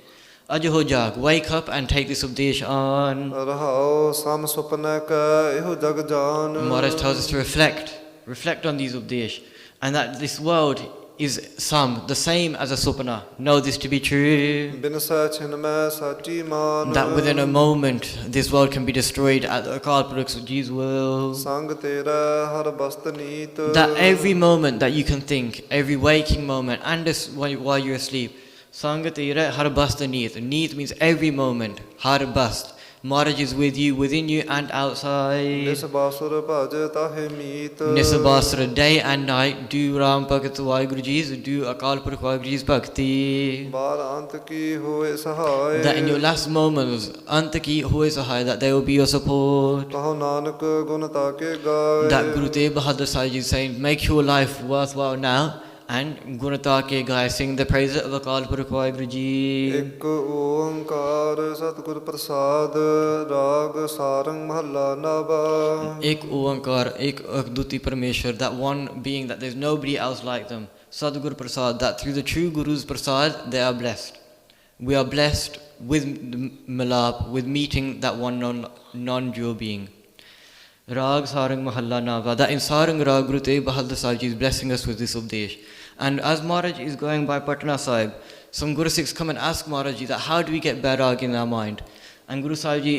Ajo Jag, wake up and take this updesh on. ਰਹਾਉ ਸਮ ਸੁਪਨੈ ਕੈ ਇਹੋ ਜਗ ਜਾਨ Maharaj tells us to reflect on these updesh. And that this world is the same as a supana. Know this to be true. ਬਿਨ ਸਹਿ ਛਿਨ ਮੈਂ ਸਾਚੀ ਮਾਨ That within a moment, this world can be destroyed at the Akal Purkh Ji's will. ਸੰਗ ਤੇਰਾ ਹਰ ਬਸਤ ਨੀਤ That every moment that you can think, every waking moment, and while you're asleep, Sangatira har bast neet. Neet means every moment. Har bast. Maharaj is with you, within you and outside. ਨਿਸ ਬਾਸੁਰ ਭਜ ਤਾਹੇ Meet Nisabasra, day and night, do Ram Bhagat Vaheguru Ji's, do Akal Purkh Vaheguru Ji's Bhakti. ਬਾਰ ਅੰਤ ਕੀ ਹੋਏ ਸਹਾਇ That in your last moments, Antaki Hoy Sahai, that they will be your support. ਕਹੋ ਨਾਨਕ ਗੁਣ ਤਾਕੇ ਗਾਏ That Guru Tegh Bahadur Sahib is saying, make your life worthwhile now. And Gunata ke Gai, sing the praises of Akal Purkh Vaheguru Ji. ਇੱਕ ਓੰਕਾਰ ਸਤਿਗੁਰ ਪ੍ਰਸਾਦ ਰਾਗ ਸਾਰੰਗ ਮਹੱਲਾ ਨਾਵਾ Ek Oankar, Ek Akduti Parameshwar, that one being that there's nobody else like them. Sadhguru Prasad, that through the true Guru's Prasad, they are blessed. We are blessed with Malap, with meeting that one non-dual being. Rag Sarang Mahalla Nava, that in Sarang Rag Guru Tegh Bahadur Sahib Ji is blessing us with this Updesh. And as Maharaj is going by Patna Sahib, some Guru Sikhs come and ask Maharaj Ji that how do we get Bairag in our mind? And Guru Sahib Ji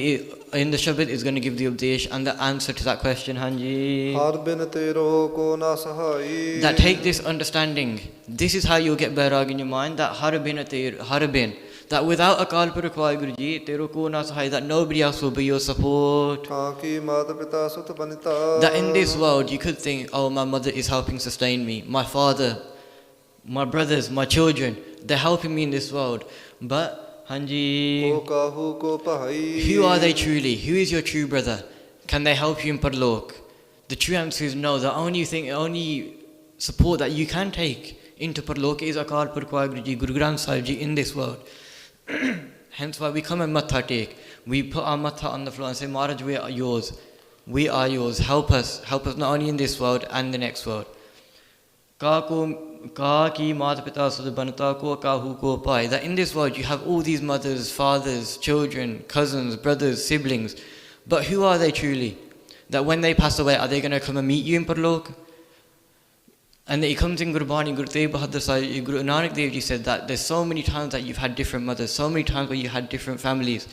in the Shabad is going to give the Updesh and the answer to that question, Hanji. ਹਰ ਬਿਨ ਤੇਰੋ ਕੋ ਨਾ ਸਹਾਈ That take this understanding. This is how you'll get Bairag in your mind, that Harabin. That without Akal Purkh Vaheguru Ji, Tero ko na sahai, that nobody else will be your support. ਤਾਂ ਕੀ ਮਾਤਾ ਪਿਤਾ ਸੁਤ ਬਨਿਤਾ That in this world you could think, oh, my mother is helping sustain me, my father, my brothers, my children, they're helping me in this world. But, ਕੋ Hanji, ਕਾਹੂ ਕੋ ਭਾਈ who are they truly? Who is your true brother? Can they help you in Parlok? The true answer is no. The only support that you can take into Parlok is Akal Purkh Vaheguru Ji, Guru Granth Sahib Ji in this world. Hence why we come and matha take. We put our matha on the floor and say, Maharaj, we are yours. We are yours. Help us. Help us not only in this world and the next world. Ka ki mata pita sud banata ko kahu ko pai. That in this world you have all these mothers, fathers, children, cousins, brothers, siblings. But who are they truly? That when they pass away, are they going to come and meet you in Parlok? And it comes in Guru Baani, Guru Tegh Bahadur Sahib, Guru Nanak Dev Ji said that there's so many times that you've had different mothers, so many times where you had different families.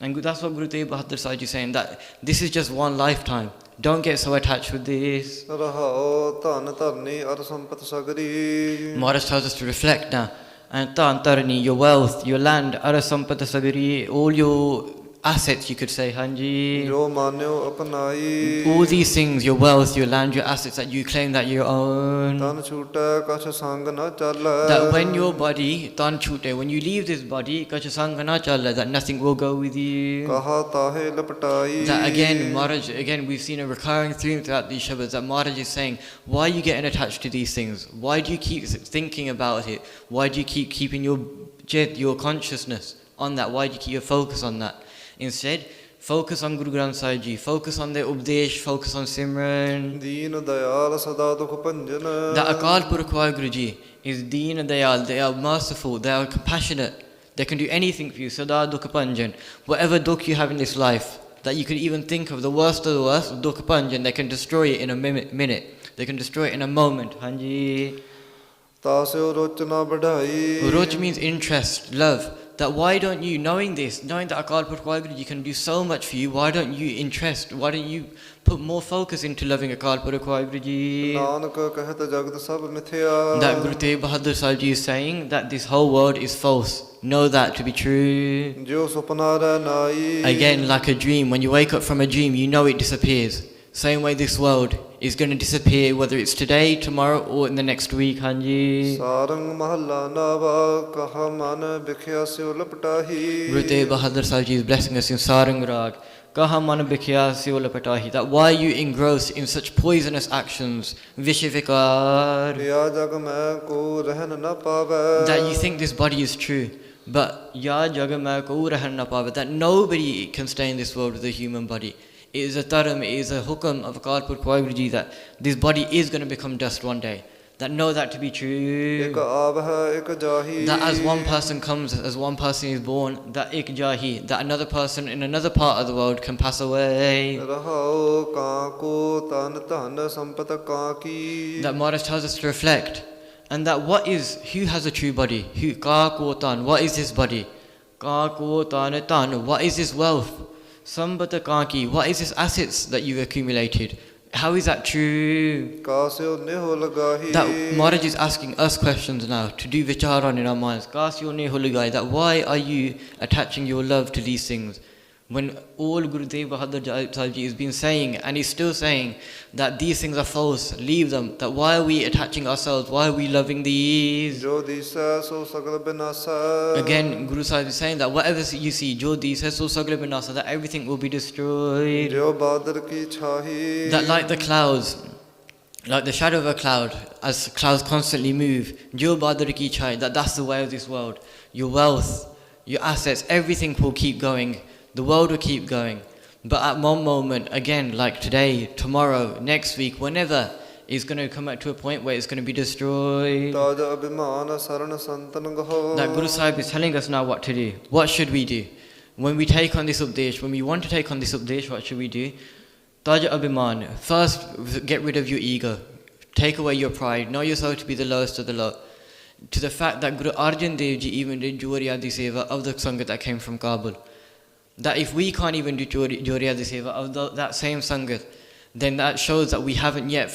And that's what Guru Tegh Bahadur Sahib is saying, that this is just one lifetime. Don't get so attached with this. ਰਹਾਉ ਧਨ ਧਰਨੀ ਅਰ Sampath ਸਗਰੀ Maharaj tells us to reflect now. And Tan Tarani, your wealth, your land, Ara Sampata Sagari, all your assets, you could say, Hanji. ਜੋ ਮਾਨਿਓ ਅਪਨਾਈ All these things, your wealth, your land, your assets that you claim that you own. ਤਨ ਛੂਟੈ ਕਛ ਸੰਗ ਨ ਚੱਲੈ That when your body, Tan Chute, when you leave this body, Kachasangana Chala, that nothing will go with you. ਕਹਾ ਤਾਹੇ ਲਪਟਾਈ That again, Maharaj, we've seen a recurring theme throughout these Shabads, that Maharaj is saying, why are you getting attached to these things? Why do you keep thinking about it? Why do you keep keeping your consciousness on that? Why do you keep your focus on that? Instead, focus on Guru Granth Sahib Ji, focus on their Updesh, focus on Simran. ਦੀਨ ਦਇਆਲ ਸਦਾ ਦੁਖ ਭੰਜਨ That Akal Purkh Vaheguru Ji is Deen Dayal, they are merciful, they are compassionate, they can do anything for you, Sada Dukha Panjan. Whatever dukh you have in this life, that you could even think of the worst, Dukha Panjan, they can destroy it in a minute, they can destroy it in a moment. Hanji. ਤਾਸਿਓ ਰੁਚ ਨ ਬਢਾਈ Ruch means interest, love. That why don't you, knowing this, knowing that Akal Purkh Vaheguru Ji can do so much for you, why don't you put more focus into loving Akal Purkh Vaheguru Ji? Nanak ਕਹਿਤ ਜਗਤ ਸਭ ਮਿਥਿਆ That Guru Tegh Bahadur Sahib Ji is saying that this whole world is false. Know that to be true. ਜੋ ਸੁਪਨਾ ਰਹਿ ਨਾਈ Again, like a dream, when you wake up from a dream, you know it disappears. Same way this world is going to disappear, whether it's today, tomorrow, or in the next week, Hanji. Sarang ਮਹੱਲਾ ਨਾਵਾ ਕਹਾ ਮਨ ਵਿਖਿਆ ਸਿਉ ਲਪਟਾਹੀ Guru Tegh Bahadur Sahib Ji is blessing us in Sarang Rag. Kaha man bhikhya siwala patahi. That why you engrossed in such poisonous actions, vishivikar. ਯਾ ਜਗ ਮੈਂ ਕੋ ਰਹਿਨ ਨ ਪਾਵੈ That you think this body is true. But ya jaga ma ko rahan na pawe, that nobody can stay in this world with a human body. It is a taram, it is a hukam of Akal Purkh Vaheguru Ji that this body is going to become dust one day. That know that to be true. ਇੱਕ ਆਵਹਿ ਇੱਕ ਜਾਹੀ That as one person comes, as one person is born, that ik jahi, that another person in another part of the world can pass away. ਰਹਾਉ ਕਾਂ ਕੋ ਤਨ ਧਨ ਸੰਪਤ ਕਾਂ ਕੀ That Maharaj tells us to reflect. And that who has a true body? Who ka ko tan? What is this body? Ka ko tan tan. What is this wealth? Sambata kanki. What is this assets that you've accumulated? How is that true? ਕਾਸਿਓ ਨਿਹੁ ਲਗਾਹੀ That Maharaj is asking us questions now to do vicharan in our minds. Kasyo ne holigai. That why are you attaching your love to these things? when all Guru Tegh Bahadur Sahib Ji has been saying, and he's still saying, that these things are false, leave them, that why are we attaching ourselves, why are we loving these? ਜੋ ਦੀਸੈ ਸੋ ਸਗਲ ਬਿਨਾਸੈ Again, Guru Sahib is saying that whatever you see, Jo Disa so Sagla Binasa, that everything will be destroyed. ਜਿਉ ਬਾਦਰ ਕੀ ਛਾਹੀ That like the clouds, like the shadow of a cloud, as clouds constantly move, Jo Badar Ki Chai, that's the way of this world. Your wealth, your assets, everything will keep going. The world will keep going. But at one moment, again, like today, tomorrow, next week, whenever, it's going to come to a point where it's going to be destroyed. ਤਾਜ ਅਭਿਮਾਨ ਸਰਨ ਸੰਤਨ ਗਹੋ That Guru Sahib is telling us now what to do. What should we do? When we take on this updesh, when we want to take on this updesh, what should we do? Taj Abhiman. First, get rid of your ego. Take away your pride. Know yourself to be the lowest of the low. To the fact that Guru Arjan Dev Ji even did Jawariya Seva of the Sangat that came from Kabul. That if we can't even do Jawariya Seva of that same Sangat, then that shows that we haven't yet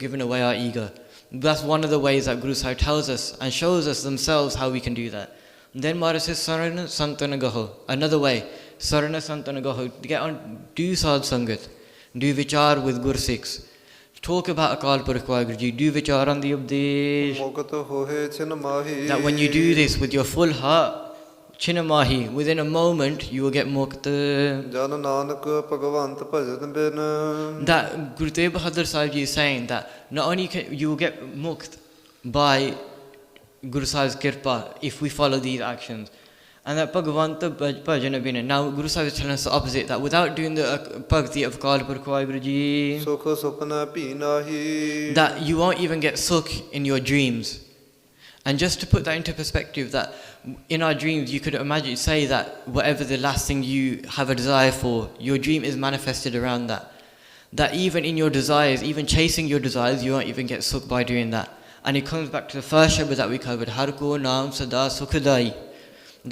given away our ego. That's one of the ways that Guru Sahib tells us and shows us themselves how we can do that. Then Mara says, Sarana Santana Gaho. Another way, Sarana Santana Gaho. Get on, do Sad Sangat. Do Vichar with Gur Sikhs. Talk about Akal Purkh Guruji. Do Vichar on the Updesh. ਮੁਕਤ ਹੋਏ ਛਿਨ ਮਾਹੀ That when you do this with your full heart, Chinamahi, within a moment you will get mukta. ਜਨ ਨਾਨਕ ਭਗਵੰਤ ਭਜਨ ਬਿਨ That Guru Tegh Bahadur Sahib Ji is saying that not only can you will get mukt by Guru Sahib's kirpa if we follow these actions, and that Bhagavanta Bhajana Bina. Now Guru Sahib is telling us the opposite, that without doing the bhakti of Akal Purkh Guruji, ਸੁਖ ਸੁਪਨਾ ਭੀ ਨਾਹੀ that you won't even get sukh in your dreams. And just to put that into perspective, that in our dreams you could imagine, say that whatever the last thing you have a desire for, your dream is manifested around that. That even in your desires, even chasing your desires, you won't even get sukh by doing that. And it comes back to the first shabad that we covered, Har ko naam sada sukhadai.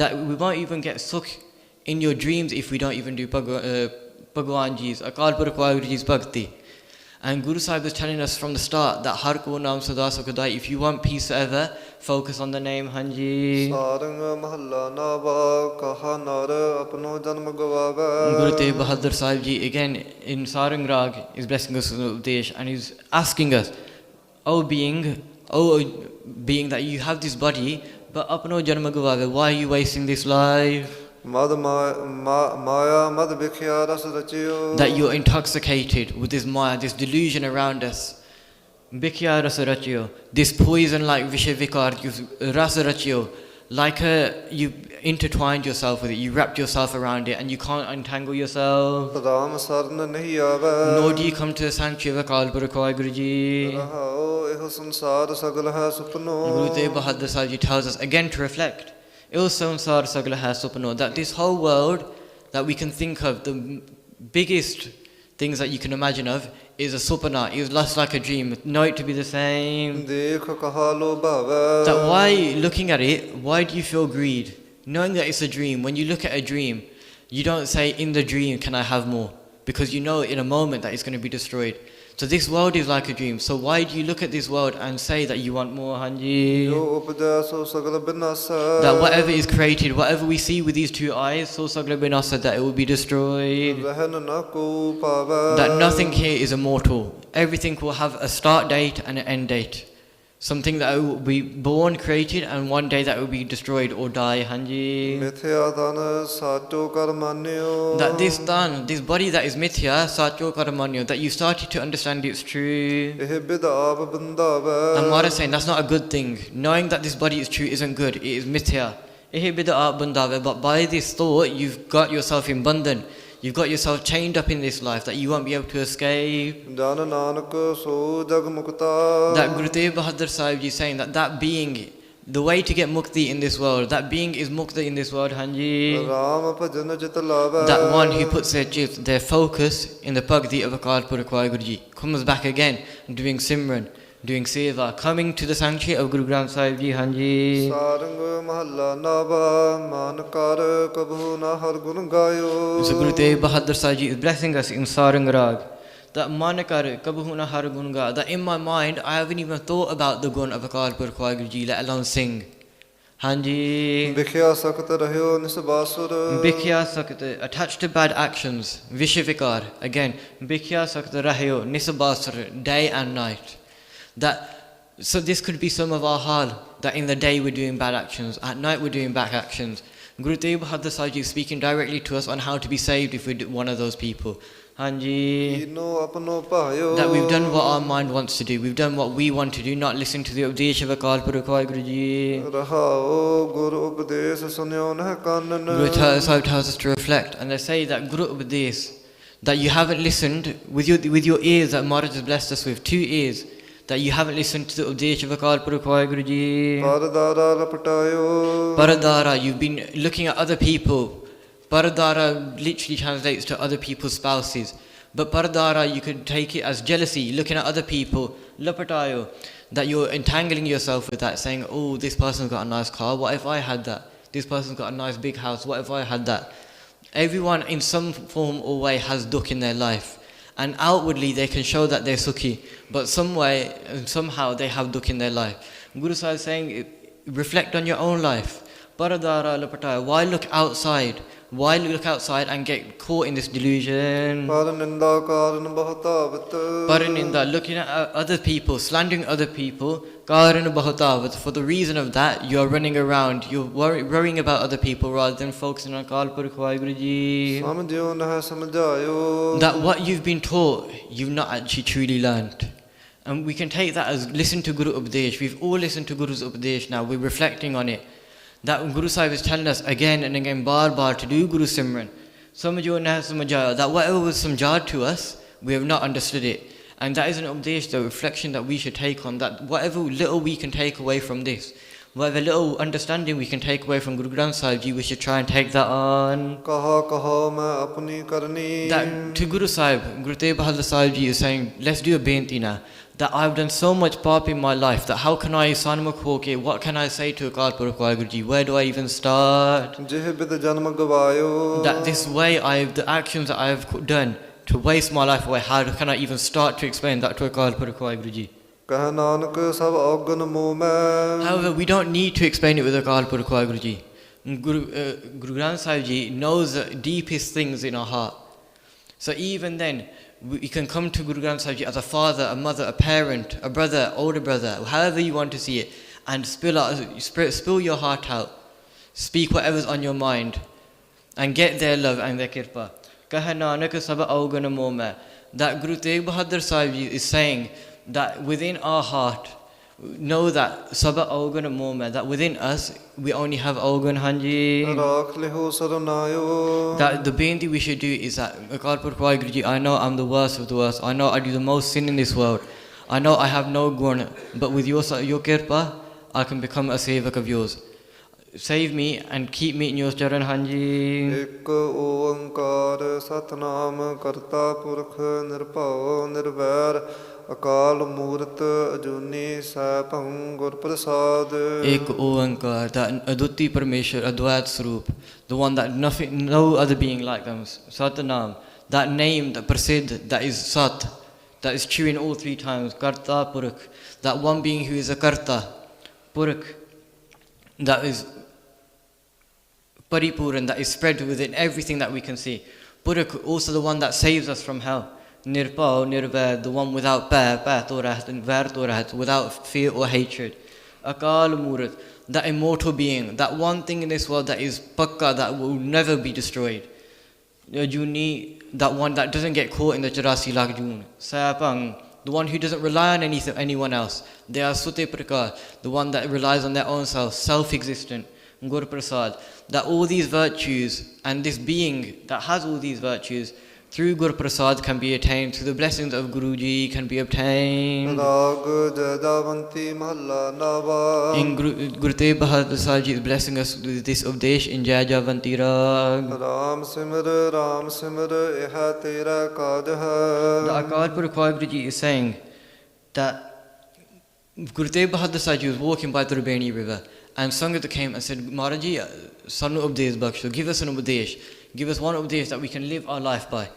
That we won't even get sukh in your dreams if we don't even do Bhagwan Ji's, Akal Purkh Guruji's bhakti. And Guru Sahib is telling us from the start that Har ko naam sada sukhadai, if you want peace forever, focus on the name Hanji. Sarang ਮਹੱਲਾ ਨਾਵਾ ਕਹਾ ਨਰ ਆਪਣੋ ਜਨਮ ਗਵਾਵੇ Guru Tegh Bahadur Sahib Ji again in Sarang Rag is blessing us with Udesh, and he's asking us, O being that you have this body, but apno janma gawave, why are you wasting this life? ਮਦ ਮਾਇਆ ਮਦ ਵਿਖਿਆ ਰਸ ਰਚਿਓ That you're intoxicated with this maya, this delusion around us. Bhikhya rasa rachyo, this poison like Vishavikar, rasa rachyo, like you intertwined yourself with it, you wrapped yourself around it and you can't untangle yourself. Ram ਸਰਨ ਨਹੀਂ ਆਵੇ Nor do you come to the sanctuary of Akal Purkh Guruji. ਰਹਾਓ ਇਹੋ ਸੰਸਾਰ ਸਗਲ ਹੈ ਸੁਪਨੋ Guru Tegh Bahadur Sahib Ji tells us again to reflect. Il samsar sagla hai supno, that this whole world that we can think of, the biggest things that you can imagine of, is a supana, is just like a dream. Know it to be the same. ਦੇਖ ਕਹਾ ਲੋ ਭਾਵੈ That why, looking at it, why do you feel greed? Knowing that it's a dream, when you look at a dream, you don't say, in the dream, can I have more? Because you know in a moment that it's going to be destroyed. So this world is like a dream. So why do you look at this world and say that you want more, Hanji? ਜੋ ਉਪਜੈ ਸੋ ਸਗਲ ਬਿਨਾਸੈ That whatever is created, whatever we see with these two eyes, so sagla binasa, that it will be destroyed. ਰਹਿਨ ਨ ਕੋ ਪਾਵੈ That nothing here is immortal. Everything will have a start date and an end date. Something that will be born, created, and one day that will be destroyed or die, Hanji. ਮਿਥਿਆ ਤਨ ਸਾਚੋ ਕਰ ਮਾਨਿਓ That this dhan, this body that is mithya, satyo karamanyo, that you started to understand it's true. ਇਹ ਬਿਦ ਆਪ ਬੰਦਾਵੈ And Mara is saying that's not a good thing. Knowing that this body is true isn't good, it is mithya. But by this thought, you've got yourself in bandhan. You've got yourself chained up in this life that you won't be able to escape. ਜਨ ਨਾਨਕ ਸੋ ਜਗ ਮੁਕਤਾ That Guru Tegh Bahadur Sahib Ji is saying that being, the way to get mukti in this world, that being is mukti in this world, Hanji. Ram ਭਜਨ ਚਿਤ ਲਾਵੈ That one who puts their focus in the bhakti of Akal Purkh Guruji comes back again, doing Simran, doing seva, coming to the sanctuary of Guru Granth Sahib Ji, Hanji. Sarang ਮਹੱਲਾ ਨਾਵਾ ਮਾਨ ਕਰ ਕਬਹੂ ਨਾ ਹਰ ਗੁਣ ਗਾਇਓ So Guru Tegh Bahadur Sahib Ji is blessing us in Sarang Rag. That manakar kabhuna har gunga, that in my mind I haven't even thought about the gun of Akal Purkh Guruji, let alone sing. Hanji. ਵਿਖਿਆ ਸਖਤ ਰਹਿਓ ਨਿਸਬਾਸੁਰ Bhikhya sakta, attached to bad actions, Vishavikar, again, Bhikhya sakta rahyo, Nisabasar, day and night. So this could be some of our hal, that in the day we're doing bad actions, at night we're doing bad actions. Guru Tegh Bahadur Sahib is speaking directly to us on how to be saved if we're one of those people. Hanji. ਕੀਨੋ ਆਪਣੋ ਭਾਇਓ That we've done what our mind wants to do, we've done what we want to do, not listen to the Upadesh of Akal Purukh Vaheguru Ji. ਰਹਾਓ ਗੁਰ ਉਪਦੇਸ਼ ਸੁਨਿਓ ਨਹਿ ਕਾਨਨ Guru Sahib tells us to reflect, and they say that Guru Upadesh, that you haven't listened with your ears that Maharaj has blessed us with, 2 ears, that you haven't listened to the Upadesh of Akal Purukh Vaheguru Ji. ਪਰਦਾਰਾ ਲਪਟਾਇਓ Paradara, you've been looking at other people. Paradara literally translates to other people's spouses. But Paradara, you could take it as jealousy, looking at other people. Lapatayo, that you're entangling yourself with that, saying, oh, this person's got a nice car, what if I had that? This person's got a nice big house, what if I had that? Everyone in some form or way has dukh in their life. And outwardly they can show that they're sukhi, but somehow they have dukh in their life. Guru Sahib is saying, reflect on your own life. Paradara lapataya. Why look outside? Why look outside and get caught in this delusion? ਪਰਨਿੰਦਾ ਕਾਰਨ ਬਹੁਤਾਵਤ Paraninda, looking at other people, slandering other people. Karan bahutavat. For the reason of that, you're running around, you're worrying about other people rather than focusing on Akal Purukh Vaheguru Ji. ਸਮਝਿਓ ਨਹਿ ਸਮਝਾਇਓ That what you've been taught, you've not actually truly learned. And we can take that as listen to Guru Upadesh. We've all listened to Guru's Upadesh now, we're reflecting on it. That Guru Sahib is telling us again and again, bar to do Guru Simran. Samajho nahi samajhaya. That whatever was samjhad to us, we have not understood it. And that is an upadesh, the reflection that we should take on. That whatever little we can take away from this, whatever little understanding we can take away from Guru Granth Sahib Ji, we should try and take that on. ਕਹਾ ਕਹੋ ਮੈਂ ਆਪਣੀ ਕਰਨੀ That to Guru Sahib, Guru Tegh Bahadur Sahib Ji is saying, let's do a beinti now. That I've done so much pap in my life, that how can I sanmukh hoke, what can I say to Akal Purukh Vaheguru Ji, where do I even start? ਜਿਹ ਬਿਦ ਜਨਮ ਗਵਾਇਓ That this way, the actions that I have done to waste my life away, how can I even start to explain that to Akal Purukh Vaheguru Ji? ਕਹਿ ਨਾਨਕ ਸਭ ਔਗਨ ਮੋਹ ਮੈਂ However, we don't need to explain it with Akal Purukh Vaheguru Ji. Guru Granth Sahib Ji knows the deepest things in our heart. So even then, we can come to Guru Granth Sahib Ji as a father, a mother, a parent, a brother, older brother, however you want to see it, and spill your heart out. Speak whatever's on your mind, and get their love and their kirpa. Kaha nanak sab augana moh mein. That Guru Tegh Bahadur Sahib Ji is saying that within our heart, know that sabha augan moh mein, that within us we only have augan hanji. ਰਾਖ ਲਿਹੋ ਸਰਨਾਇਓ That the beinti we should do is that Akal Purukh Vaheguru Ji, I know I'm the worst of the worst, I know I do the most sin in this world, I know I have no gun, but with your kirpa I can become a sevak of yours. Save me and keep me in your charan hanji. ਇੱਕ ਓੰਕਾਰ ਸਤਨਾਮ ਕਰਤਾ ਪੁਰਖ ਨਿਰਭਉ ਨਿਰਵੈਰ ਅਕਾਲ ਮੂਰਤ ਅਜੂਨੀ ਸੈਭੰ ਗੁਰ ਪ੍ਰਸਾਦ Ek Oankar, that Aduti Parmeshwar, Advait Swarup, the one that no other being like them, Satanam, that name, that Prasid, that is Sat, that is true in all 3 times, Karta Purukh, that one being who is a Karta, Purukh, that is Paripuran, that is spread within everything that we can see. Purukh, also the one that saves us from hell. Nirpao, Nirvair, the one without Path or Rahat, and Vart or Rahat, without fear or hatred. Akal Murat, that immortal being, that one thing in this world that is Pakka, that will never be destroyed. Juni, that one that doesn't get caught in the Charasi Lagjun. Sayapang, the one who doesn't rely on anyone else. They are Sute Prakar, the one that relies on their own self, self-existent. Gur Prasad, that all these virtues and this being that has all these virtues through Gur Prasad can be attained, through the blessings of Guruji can be obtained. In Guru Tegh Bahadur Sahib Ji is blessing us with this Upadesh in Jai Javanti Rag. Ram Simr, Eha Tera Kaj hai. The Akal Purukh Vaheguru Ji is saying that Guru Tegh Bahadur Sahib Ji was walking by the Baani river, and Sangha came and said, Maharaji, Sanu Upadesh Baksho, give us an Upadesh. Give us one Upadesh that we can live our life by.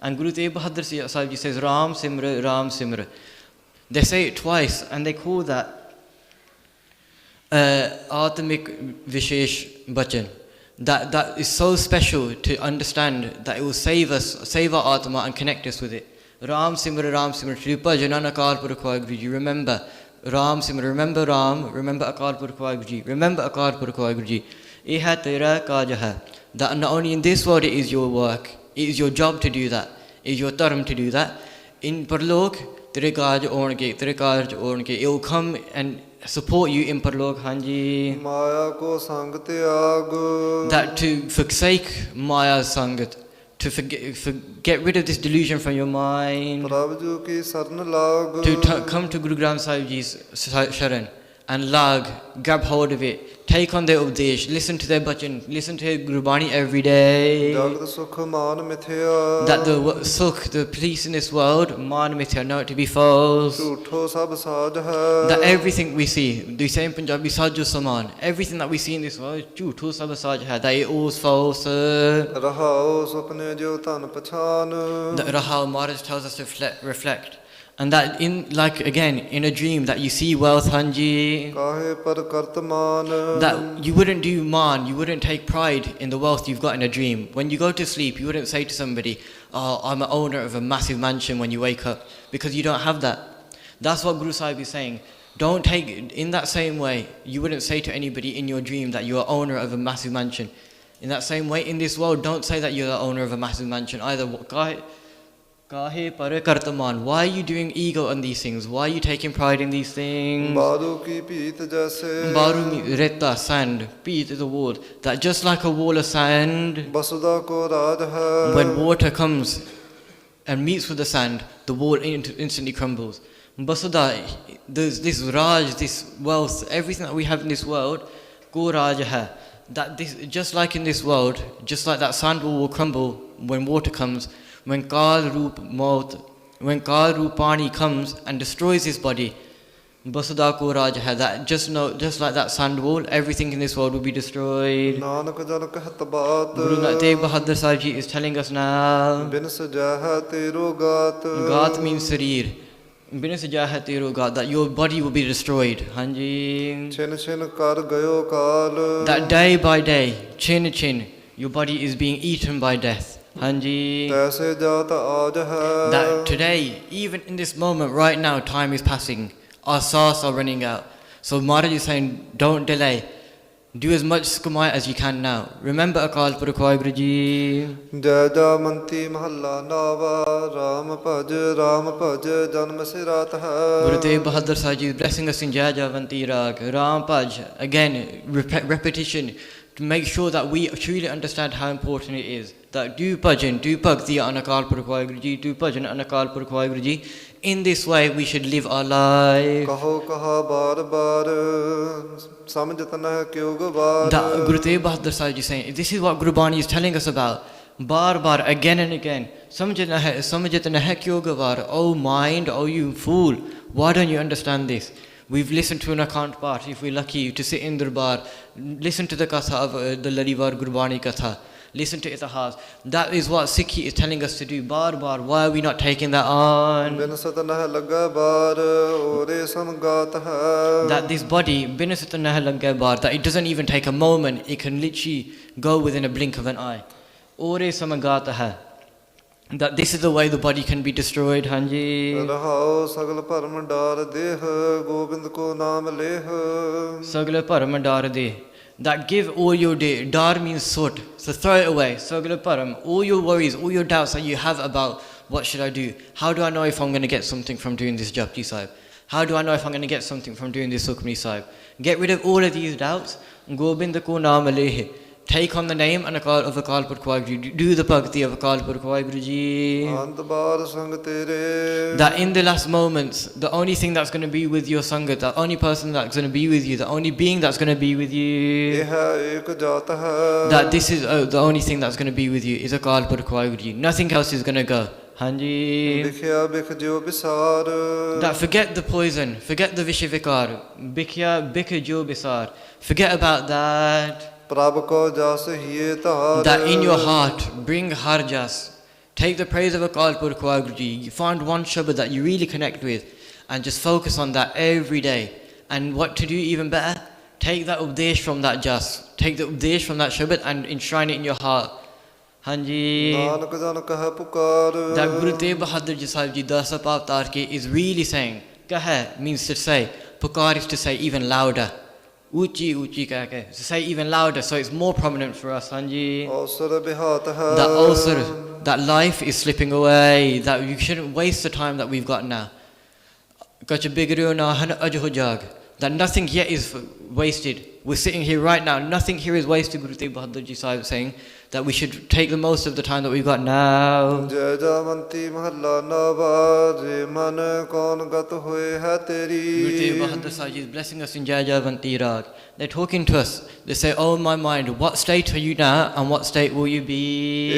And Guru Tegh Bahadur Sahib Ji says, Ram Simra, Ram Simra. They say it twice, and they call that Atmik Vishesh Bachan. That is so special to understand that it will save us, save our Atma and connect us with it. Ram Simra Shripa Janana Akal Purkh Waheguru Ji. Remember Ram Simra, remember Ram, remember Akal Purkh Waheguru Ji, remember Akal Purkh Waheguru Ji. Ye hai tera kaaj hai. That not only in this world it is your work, it is your job to do that, it is your dharma to do that. In Parlok, tere kaaj ornke, it will come and support you in Parlok, Hanji. Maya ko sang tyag. That to forsake Maya's Sangat, to get rid of this delusion from your mind, Prabhu ki sarn lag. to come to Guru Granth Sahib Ji's Sharan and lag, grab hold of it, take on their Updesh, listen to their bhajan, listen to their Guru Baani every day. Jagat sukh man mithya. That the sukh, the peace in this world, man mithya, know it to be false. Jhootho sab saaj hai. That everything we see, they say in Punjabi, Sajjo Saman, everything that we see in this world, jhootho sab saaj hai, that it all is false. Rahao supne jo tan pachan. That Rahal Maharaj tells us to reflect. And that in, like again, in a dream that you see wealth, Hanji, Kahe par kartman. that you wouldn't do man, you wouldn't take pride in the wealth you've got in a dream. When you go to sleep, you wouldn't say to somebody, oh, I'm an owner of a massive mansion when you wake up, because you don't have that. That's what Guru Sahib is saying. Don't take, in that same way, you wouldn't say to anybody in your dream that you're owner of a massive mansion. In that same way, in this world, don't say that you're the owner of a massive mansion either. Kahe pare kartaman. Why are you doing ego on these things? Why are you taking pride in these things? Baru ki peet jaise. Baru means reta, sand. Peet is a wall. That just like a wall of sand, Basuda ko raj hai. when water comes and meets with the sand, the wall instantly crumbles. Basuda, this Raj, this wealth, everything that we have in this world, ko Raj hai. That this, just like in this world, just like that sand wall will crumble when water comes, when Kal Rupani comes and destroys his body, Basuda ko Raj hai, that just like that sand wall, everything in this world will be destroyed. Nanak jan kahat baat. Guru Tegh Bahadur Sahib Ji is telling us now. Bin sajah hai tero gaat. Gaat means sarir. Bin sajah hai tero gaat, that your body will be destroyed. Hanji. Chin chin kar gayo kal. That day by day, chin, your body is being eaten by death. Hanji. Taise jaat aaj hai. That today, even in this moment, right now, time is passing. Our sauce are running out. So Maharaj is saying, don't delay. Do as much skamaya as you can now. Remember Akal Purkh Waheguru Ji. Jai manti mahalla nava. Ram bhaj janm se raat hai. Guru Tegh Bahadur Sahib Ji is blessing us in Jai Javanti Rag. Ram Bhaj. Again, repetition. To make sure that we truly understand how important it is. That do bhajan, do bhakti on Akal Purkh Waheguru Ji, do bhajan on Akal Purkh Waheguru Ji. In this way we should live our life. Kaho kaha bar bar. Samjhat nah kyo gvar. That Guru Tegh Bahadur Sahib Ji is saying, this is what Guru Baani is telling us about. Bar again and again. Samjhat nah kyo gvar. Oh mind, oh you fool. Why don't you understand this? We've listened to an account part, if we're lucky, to sit in Darbar, listen to the Katha of the Ladivar Guru Baani Katha, listen to Itihas. That is what Sikhi is telling us to do. Bar, why are we not taking that on? That this body, that it doesn't even take a moment, it can literally go within a blink of an eye. Ore samagata hai. That this is the way the body can be destroyed, Hanji. Sagla param dar deh. That give all your day. Dar means sort. So throw it away. Sagla param. All your worries, all your doubts that you have about what should I do? How do I know if I'm going to get something from doing this Japji Sahib? How do I know if I'm going to get something from doing this Sukhmani Sahib? Get rid of all of these doubts. Gobind ko naam lehe. Take on the name and of Akal Purkh Waheguru Ji. Do the bhakti of Akal Purkh Waheguru Ji. That in the last moments, the only thing that's going to be with your Sangat, the only person that's going to be with you, the only being that's going to be with you, that this is the only thing that's going to be with you is Akal Purkh Waheguru Ji. Nothing else is going to go. Hanji. That forget the poison, forget the Vishavikar. Bikya bikha jo bisar. Forget about that. That in your heart, bring harjas. Take the praise of Akal Purkh Waheguru Ji. You find one Shabad that you really connect with and just focus on that every day. And what to do even better? take that updesh from that jas, take the updesh from that shabad and enshrine it in your heart. Hanji. Nanak ਜਨ ਕਹੈ ਪੁਕਾਰ That Guru Tegh Bahadur Ji Sahib Ji Dasa Pav Tarke is really saying, Kaha means to say, Pukar is to say even louder. Uchi uchi kah ke, to say even louder, so it's more prominent for us, Hanji. ਅਵਸਰ ਬਿਹਾਤ ਹੈ That also, that life is slipping away, that you shouldn't waste the time that we've got now. Kach bigru na han ajho jag. That nothing yet is wasted. We're sitting here right now, nothing here is wasted. Guru Tegh Bahadur Ji Sahib saying that we should take the most of the time that we've got now. ਜੈ ਜਾਵੰਤੀ ਮਹੱਲਾ ਨਵਾ ਜੇ ਮਨ ਕੌਣ ਗਤ ਹੋਏ ਹੈ ਤੇਰੀ Guru Tegh Bahadur Sahib Ji is blessing us in Jai Javanti Rag. They're talking to us. They say, oh my mind, what state are you now and what state will you be?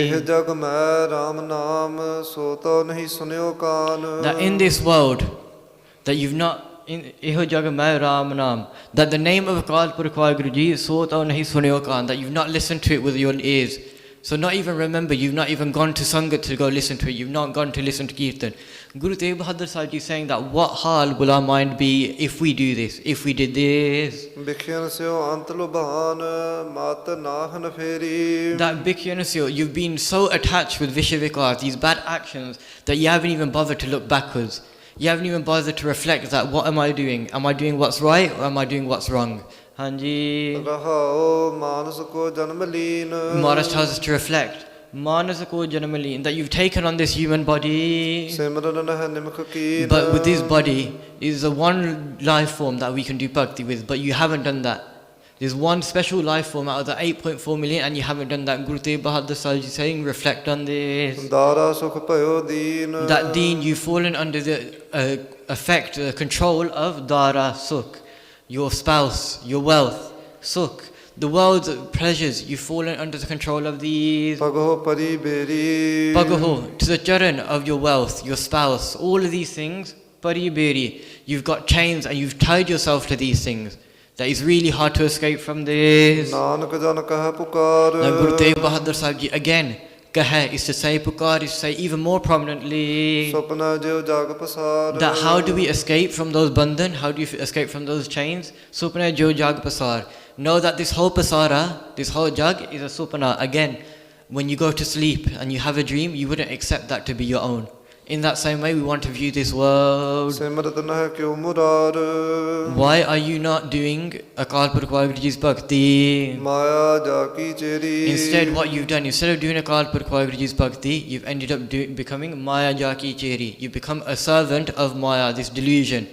ਇਹ ਜਗ ਮੈਂ ਰਾਮ ਨਾਮ ਸੋ ਤੋ ਨਹੀਂ ਸੁਨਿਓ ਕਾਨ That in this world, that you've not, Eho jag mai Ram Nam, that the name of Akal Purkh Waheguru Ji, so tau nahi sunio kan, that you've not listened to it with your ears. So not even remember, you've not even gone to Sangat to go listen to it, you've not gone to listen to Kirtan. Guru Tegh Bahadur Sahib Ji saying that what hal will our mind be if we do this, if we did this? ਬਿਖਿਆਨ ਸਿਓ ਅੰਤ ਲੁਭਾਨ ਮਤ ਨਾਹਨ ਫੇਰੀ That Bhikkyanasya, you've been so attached with Vishavikars, these bad actions, that you haven't even bothered to look backwards. You haven't even bothered to reflect that what am I doing? Am I doing what's right or am I doing what's wrong? Hanji. ਰਹਾਓ ਮਾਨਸ ਕੋ ਜਨਮ ਲੀਨ Maharaj tells us to reflect. Manasako Janamaleen, that you've taken on this human body. ਸਿਮਰਨ ਨਹਿ ਨਿਮਖ ਕੀਨ But with this body is the one life form that we can do bhakti with, but you haven't done that. There's one special life form out of the 8.4 million and you haven't done that. Guru Tegh Bahadur Sahib is saying, reflect on this. ਦਾਰਾ ਸੁਖ ਭਇਓ ਦੀਨ That deen, you've fallen under the effect, the control of Dara Sukh, your spouse, your wealth, Sukh, the world's pleasures, you've fallen under the control of these. ਭਗੋ ਪਰੀ ਬੇਰੀ Bhagaho, to the charan of your wealth, your spouse, all of these things, pari beri, you've got chains and you've tied yourself to these things. That is really hard to escape from this. Nanak ਜਨ ਕਹੈ ਪੁਕਾਰ Now Guru Tegh Bahadur Sahib Ji again, Kaha is to say, Pukar is to say even more prominently, ਸੁਪਨਾ ਜਿਉ ਜਗ ਪਸਾਰ that how do we escape from those bandhan, how do you escape from those chains? Supana jo jag pasar. Know that this whole pasara, this whole jug is a supana. Again, when you go to sleep and you have a dream, you wouldn't accept that to be your own. In that same way, we want to view this world. ਸਿਮਰਤ ਨਹਿ ਕਿਉ ਮੁਰਾਰ Why are you not doing Akal Purkh Waheguru Ji's bhakti? ਮਾਇਆ ਜਾ ਕੀ cherry Instead, what you've done, instead of doing Akal Purkh Waheguru Ji's bhakti, you've ended up becoming Maya Jaki Cheri. You've become a servant of Maya, this delusion,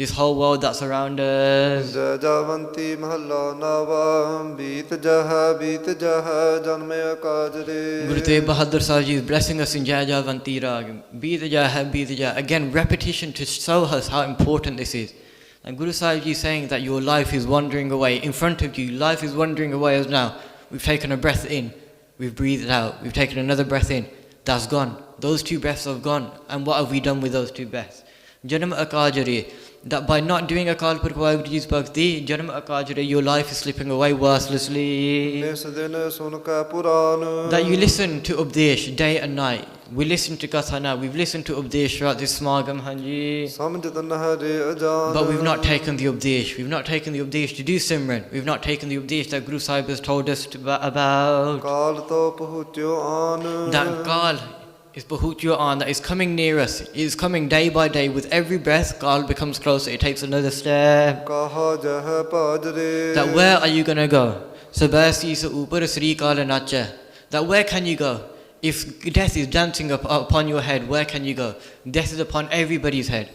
this whole world that's around us. ਜੈ ਜਾਵੰਤੀ ਮਹੱਲਾ ਨਵਾ ਬੀਤ ਜਹ ਜਨਮੇ ਅਕਾਜ ਰੇ Guru Tegh Bahadur Sahib Ji is blessing us in Jai Javanti Rag. Bita. Again, repetition to show us how important this is. And Guru Sahib Ji is saying that your life is wandering away. In front of you, life is wandering away as now. We've taken a breath in, we've breathed out, we've taken another breath in. That's gone. Those two breaths have gone. And what have we done with those two breaths? Janam Akajare. That by not doing Akal Purkh Waheguru Ji's bhakti, Janam Akajare, your life is slipping away worthlessly. ਨਿਸ ਦਿਨ ਸੁਨ ਕੈ ਪੁਰਾਨ That you listen to Updesh day and night. We listen to Katha now. We've listened to Updesh throughout this Smagam, Hanji. ਸਮਝਤ ਨਹਿ ਰੇ ਅਜਾਨ But we've not taken the Updesh. We've not taken the Updesh to do Simran. We've not taken the Updesh that Guru Sahib has told us about. ਕਾਲ ਤੋ ਪਹੁੰਚਿਓ ਆਨ That Kal is Bahutyo on, that is coming near us. It is coming day by day. With every breath, Kal becomes closer. It takes another step. ਕਹਾ ਜਹ ਭਾਜ ਰੇ That where are you going to go? Sabasi sa upar Sri Kala Nacha. That where can you go? If death is dancing upon your head, where can you go? Death is upon everybody's head.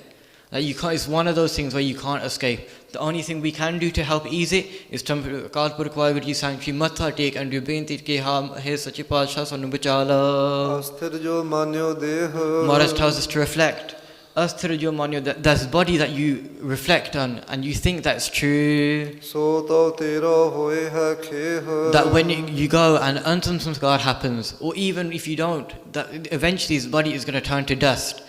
That you can't, it's one of those things where you can't escape. The only thing we can do to help ease it is to Akal Purkh Waheguru Ji Sanctuary Matha take and do beinti ke He Sache Padshah sanu bachalo. ਅਸਥਿਰ ਜੋ ਮਾਨਿਓ ਦੇਹ Maharaj tells us to reflect. Asthira jo manyo, that's body that you reflect on and you think that's true. ਸੋ ਤੋ ਤੇਰਾ ਹੋਏ ਹੈ ਖੇਹ That when you go and Antam Samskar happens, or even if you don't, that eventually this body is going to turn to dust.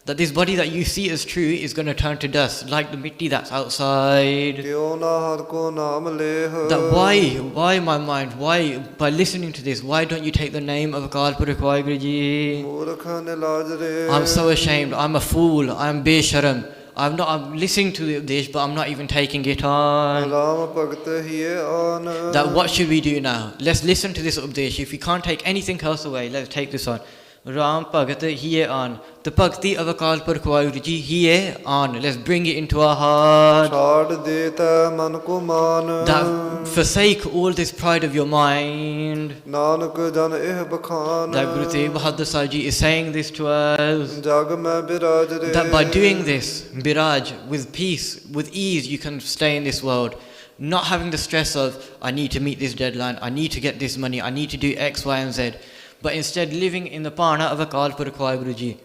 That this body that you see as true is going to turn to dust, like the mitti that's outside. ਕਿਉ ਨਾ ਹਰ ਕੋ ਨਾਮ Leh That why my mind, why by listening to this, why don't you take the name of Akal Purkh Waheguru Ji? ਮੂਰਖ ਨਿਲਾਜ ਰੇ I'm so ashamed, I'm a fool, I'm besharam, I'm listening to the Upadesh, but I'm not even taking it on. Ram Bhagat hiye aan. That what should we do now? Let's listen to this Upadesh. If we can't take anything else away, let's take this on. Ram Bhagat hiye aan. The Bhakti of Akal Purkh Waheguru Ji hiye aan. Let's bring it into our heart. Chhad deta man ko maan. That forsake all this pride of your mind. Nanak jan eh bakhan. That Guru Tegh Bahadur Sahib Ji is saying this to us. Jag mein biraj re. That by doing this, biraj, with peace, with ease, you can stay in this world. Not having the stress of, I need to meet this deadline, I need to get this money, I need to do X, Y, and Z. But instead living in the Pana of Akal Purkh Waheguru Ji.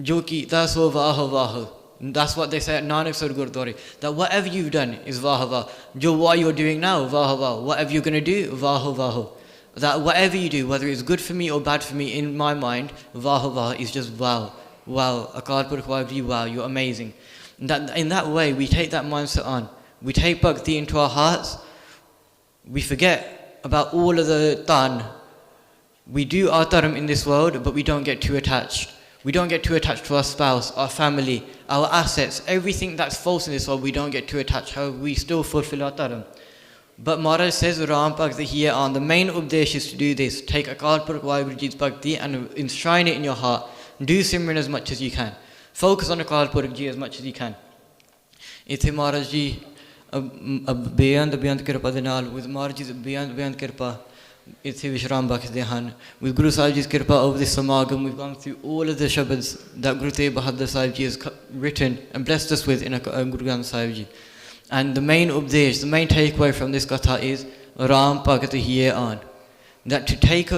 Jo ki taso vaho vaho. That's what they say at Nanak Sar Gurdwara. That whatever you've done is vaho vaho. Jo what you're doing now, vaho vaho. Whatever you're going to do, vaho vaho. That whatever you do, whether it's good for me or bad for me, in my mind, vaho vaho is just wow. Wow, Akal Purkh Waheguru Ji, wow, you're amazing. That in that way, we take that mindset on. We take bhakti into our hearts. We forget about all of the tan. We do our dharm in this world, but we don't get too attached. We don't get too attached to our spouse, our family, our assets, everything that's false in this world, we don't get too attached. However, we still fulfill our dharm. But Maharaj says, Ram Bhakti here on, the main updesh is to do this. Take Akal Purkh Waheguru Ji's bhakti and enshrine it in your heart. Do Simran as much as you can. Focus on Akal Purkh Ji as much as you can. Ithe Maharaj Ji, beyond Kirpa de Naal, with Maharaj Ji's beyond Kirpa, Ithe Vishram Bhakhde Han. With Guru Sahib Ji's Kirpa over this Samagam, we've gone through all of the Shabads that Guru Tegh Bahadur Sahib Ji has written and blessed us with in Guru Granth Sahib Ji. And the main updesh, the main takeaway from this Katha is Ram Bhakti hiye aan. That to take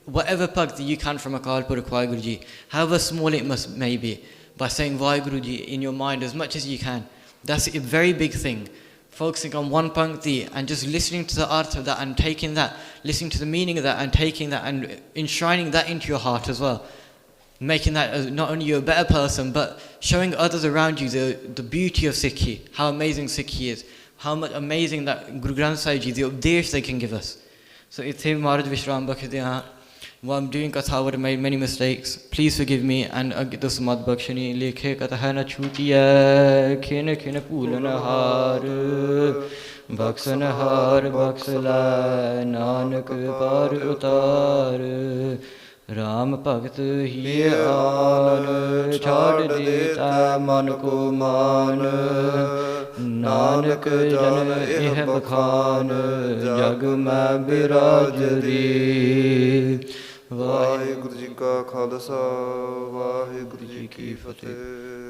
whatever bhakti you can from Akal Purkh Waheguru Ji, however small it may be, by saying Waheguru Ji in your mind as much as you can. That's a very big thing. Focusing on one bhakti and just listening to the art of that and taking that, listening to the meaning of that and taking that and enshrining that into your heart as well. Making that not only you a better person, but showing others around you the beauty of Sikhi, how amazing Sikhi is, how much amazing that Guru Granth Sahib Ji, the updesh they can give us. So it's him, Maharaj Vishram Bhakhde. While I'm doing Katha, I would have made many mistakes. Please forgive me and the Samad Bhakshani. Lekhe Katha na chutiya, khine khine pulana har, bhaksana har, bhaksala, nanak par utar. Ram Bhagat hiye aan, chhad deta man ko maan, Nanak jan eh bakhan, jag mein biraj re. Vaheguru Ji ka Khalsa, Vaheguru Ji ki Fateh.